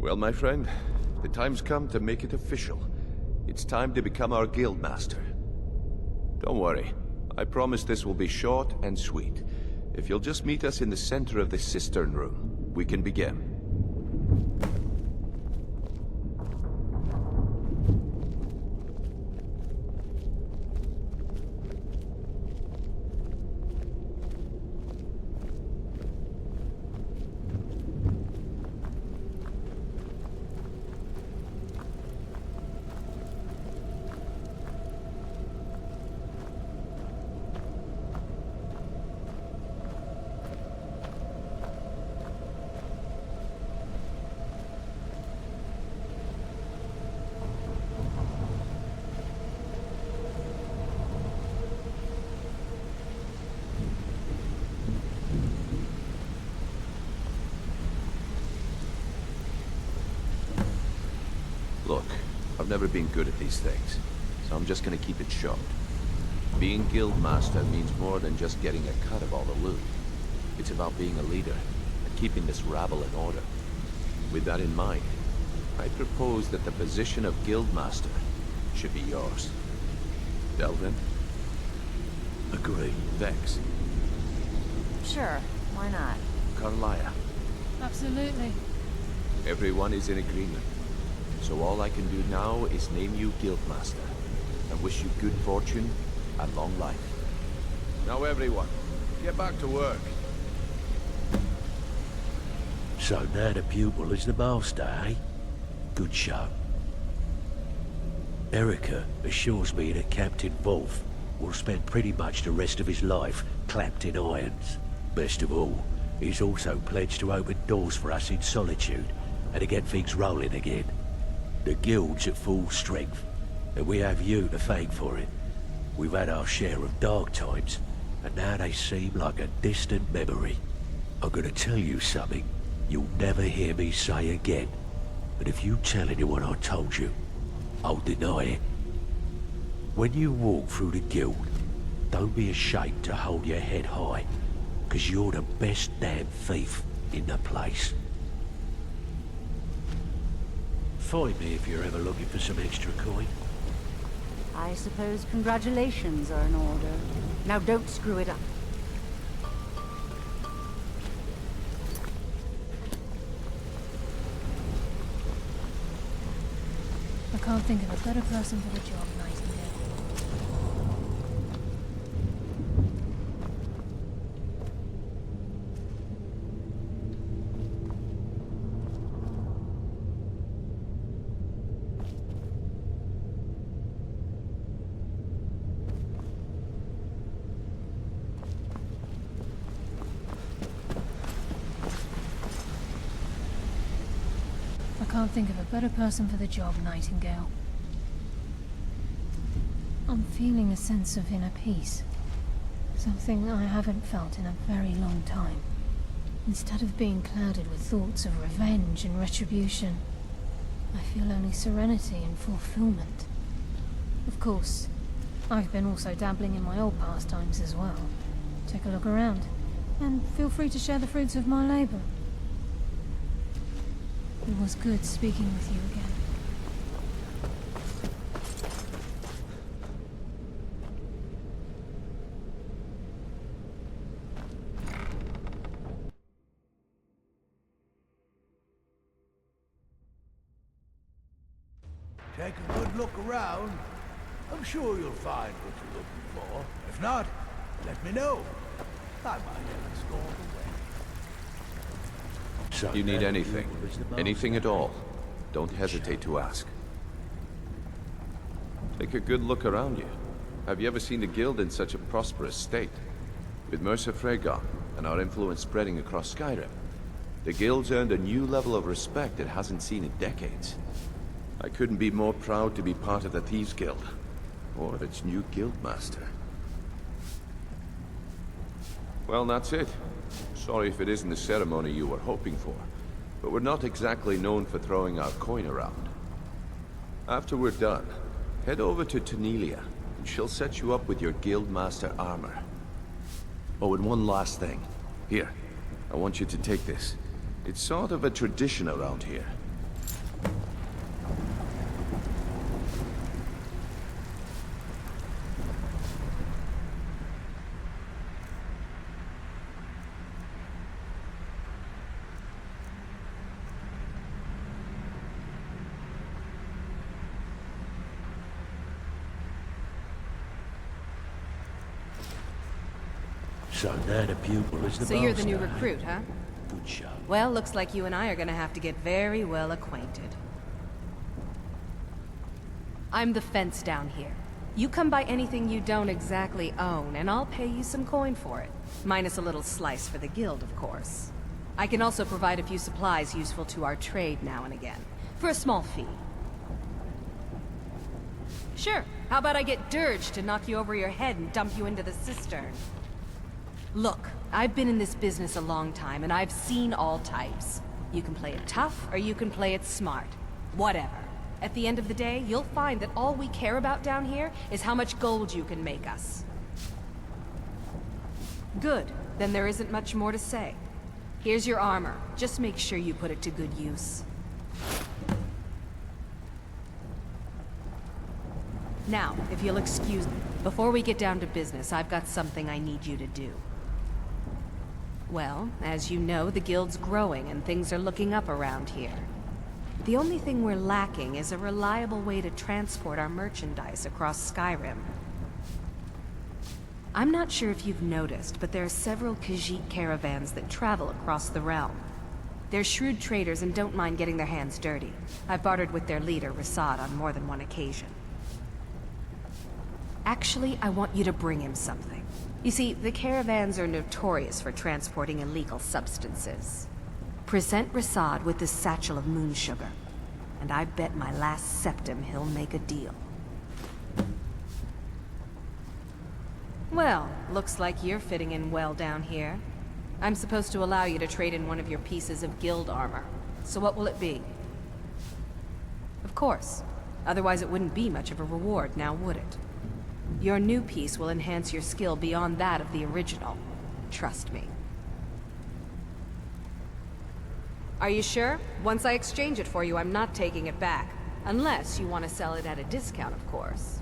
Well, my friend, the time's come to make it official. It's time to become our guildmaster. Don't worry. I promise this will be short and sweet. If you'll just meet us in the center of the cistern room, we can begin. Look, I've never been good at these things, so I'm just gonna keep it short. Being guildmaster means more than just getting a cut of all the loot. It's about being a leader and keeping this rabble in order. With that in mind, I propose that the position of guildmaster should be yours. Delvin? Agree. Vex? Sure, why not? Carlia? Absolutely. Everyone is in agreement. So all I can do now is name you guildmaster and wish you good fortune and long life. Now everyone, get back to work. So now the pupil is the master, eh? Good show. Erica assures me that Captain Wolf will spend pretty much the rest of his life clapped in irons. Best of all, he's also pledged to open doors for us in Solitude and to get things rolling again. The guild's at full strength, and we have you to thank for it. We've had our share of dark times, and now they seem like a distant memory. I'm gonna tell you something you'll never hear me say again, but if you tell anyone I told you, I'll deny it. When you walk through the guild, don't be ashamed to hold your head high, 'cause you're the best damn thief in the place. Find me if you're ever looking for some extra coin. I suppose congratulations are in order. Now don't screw it up. I can't think of a better person for the job, Nightingale. I can't think of a better person for the job, Nightingale. I'm feeling a sense of inner peace. Something I haven't felt in a very long time. Instead of being clouded with thoughts of revenge and retribution, I feel only serenity and fulfillment. Of course, I've been also dabbling in my old pastimes as well. Take a look around, and feel free to share the fruits of my labor. It was good speaking with you again. Take a good look around. I'm sure you'll find what you're looking for. If not, let me know. I might have it stored away. You need anything, anything at all, don't hesitate to ask. Take a good look around you. Have you ever seen the guild in such a prosperous state? With Mercer Frey gone, and our influence spreading across Skyrim, the guild's earned a new level of respect it hasn't seen in decades. I couldn't be more proud to be part of the Thieves Guild, or its new guildmaster. Well, that's it. Sorry if it isn't the ceremony you were hoping for, but we're not exactly known for throwing our coin around. After we're done, head over to Tanelia, and she'll set you up with your guildmaster armor. Oh, and one last thing. Here, I want you to take this. It's sort of a tradition around here. So now the pupil is the So you're the new master. recruit, huh? Good shot. Well, looks like you and I are gonna have to get very well acquainted. I'm the fence down here. You come by anything you don't exactly own, and I'll pay you some coin for it. Minus a little slice for the guild, of course. I can also provide a few supplies useful to our trade now and again, for a small fee. Sure, how about I get Dirge to knock you over your head and dump you into the cistern? Look, I've been in this business a long time, and I've seen all types. You can play it tough, or you can play it smart. Whatever. At the end of the day, you'll find that all we care about down here is how much gold you can make us. Good. Then there isn't much more to say. Here's your armor. Just make sure you put it to good use. Now, if you'll excuse me, before we get down to business, I've got something I need you to do. Well, as you know, the guild's growing and things are looking up around here. The only thing we're lacking is a reliable way to transport our merchandise across Skyrim. I'm not sure if you've noticed, but there are several Khajiit caravans that travel across the realm. They're shrewd traders and don't mind getting their hands dirty. I've bartered with their leader, Rasad, on more than one occasion. Actually, I want you to bring him something. You see, the caravans are notorious for transporting illegal substances. Present Rasad with this satchel of moon sugar, and I bet my last septim he'll make a deal. Well, looks like you're fitting in well down here. I'm supposed to allow you to trade in one of your pieces of guild armor. So what will it be? Of course. Otherwise it wouldn't be much of a reward, now would it? Your new piece will enhance your skill beyond that of the original. Trust me. Are you sure? Once I exchange it for you, I'm not taking it back. Unless you want to sell it at a discount, of course.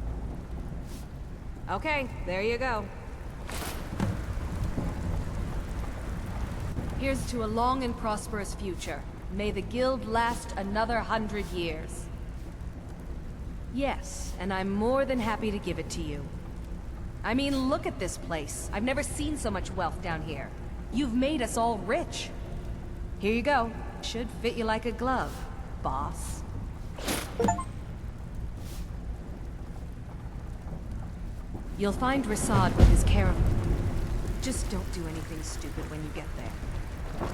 Okay, there you go. Here's to a long and prosperous future. May the guild last another 100 years. Yes, and I'm more than happy to give it to you. I mean, look at this place. I've never seen so much wealth down here. You've made us all rich. Here you go. Should fit you like a glove, boss. You'll find Rasad with his caravan. Just don't do anything stupid when you get there.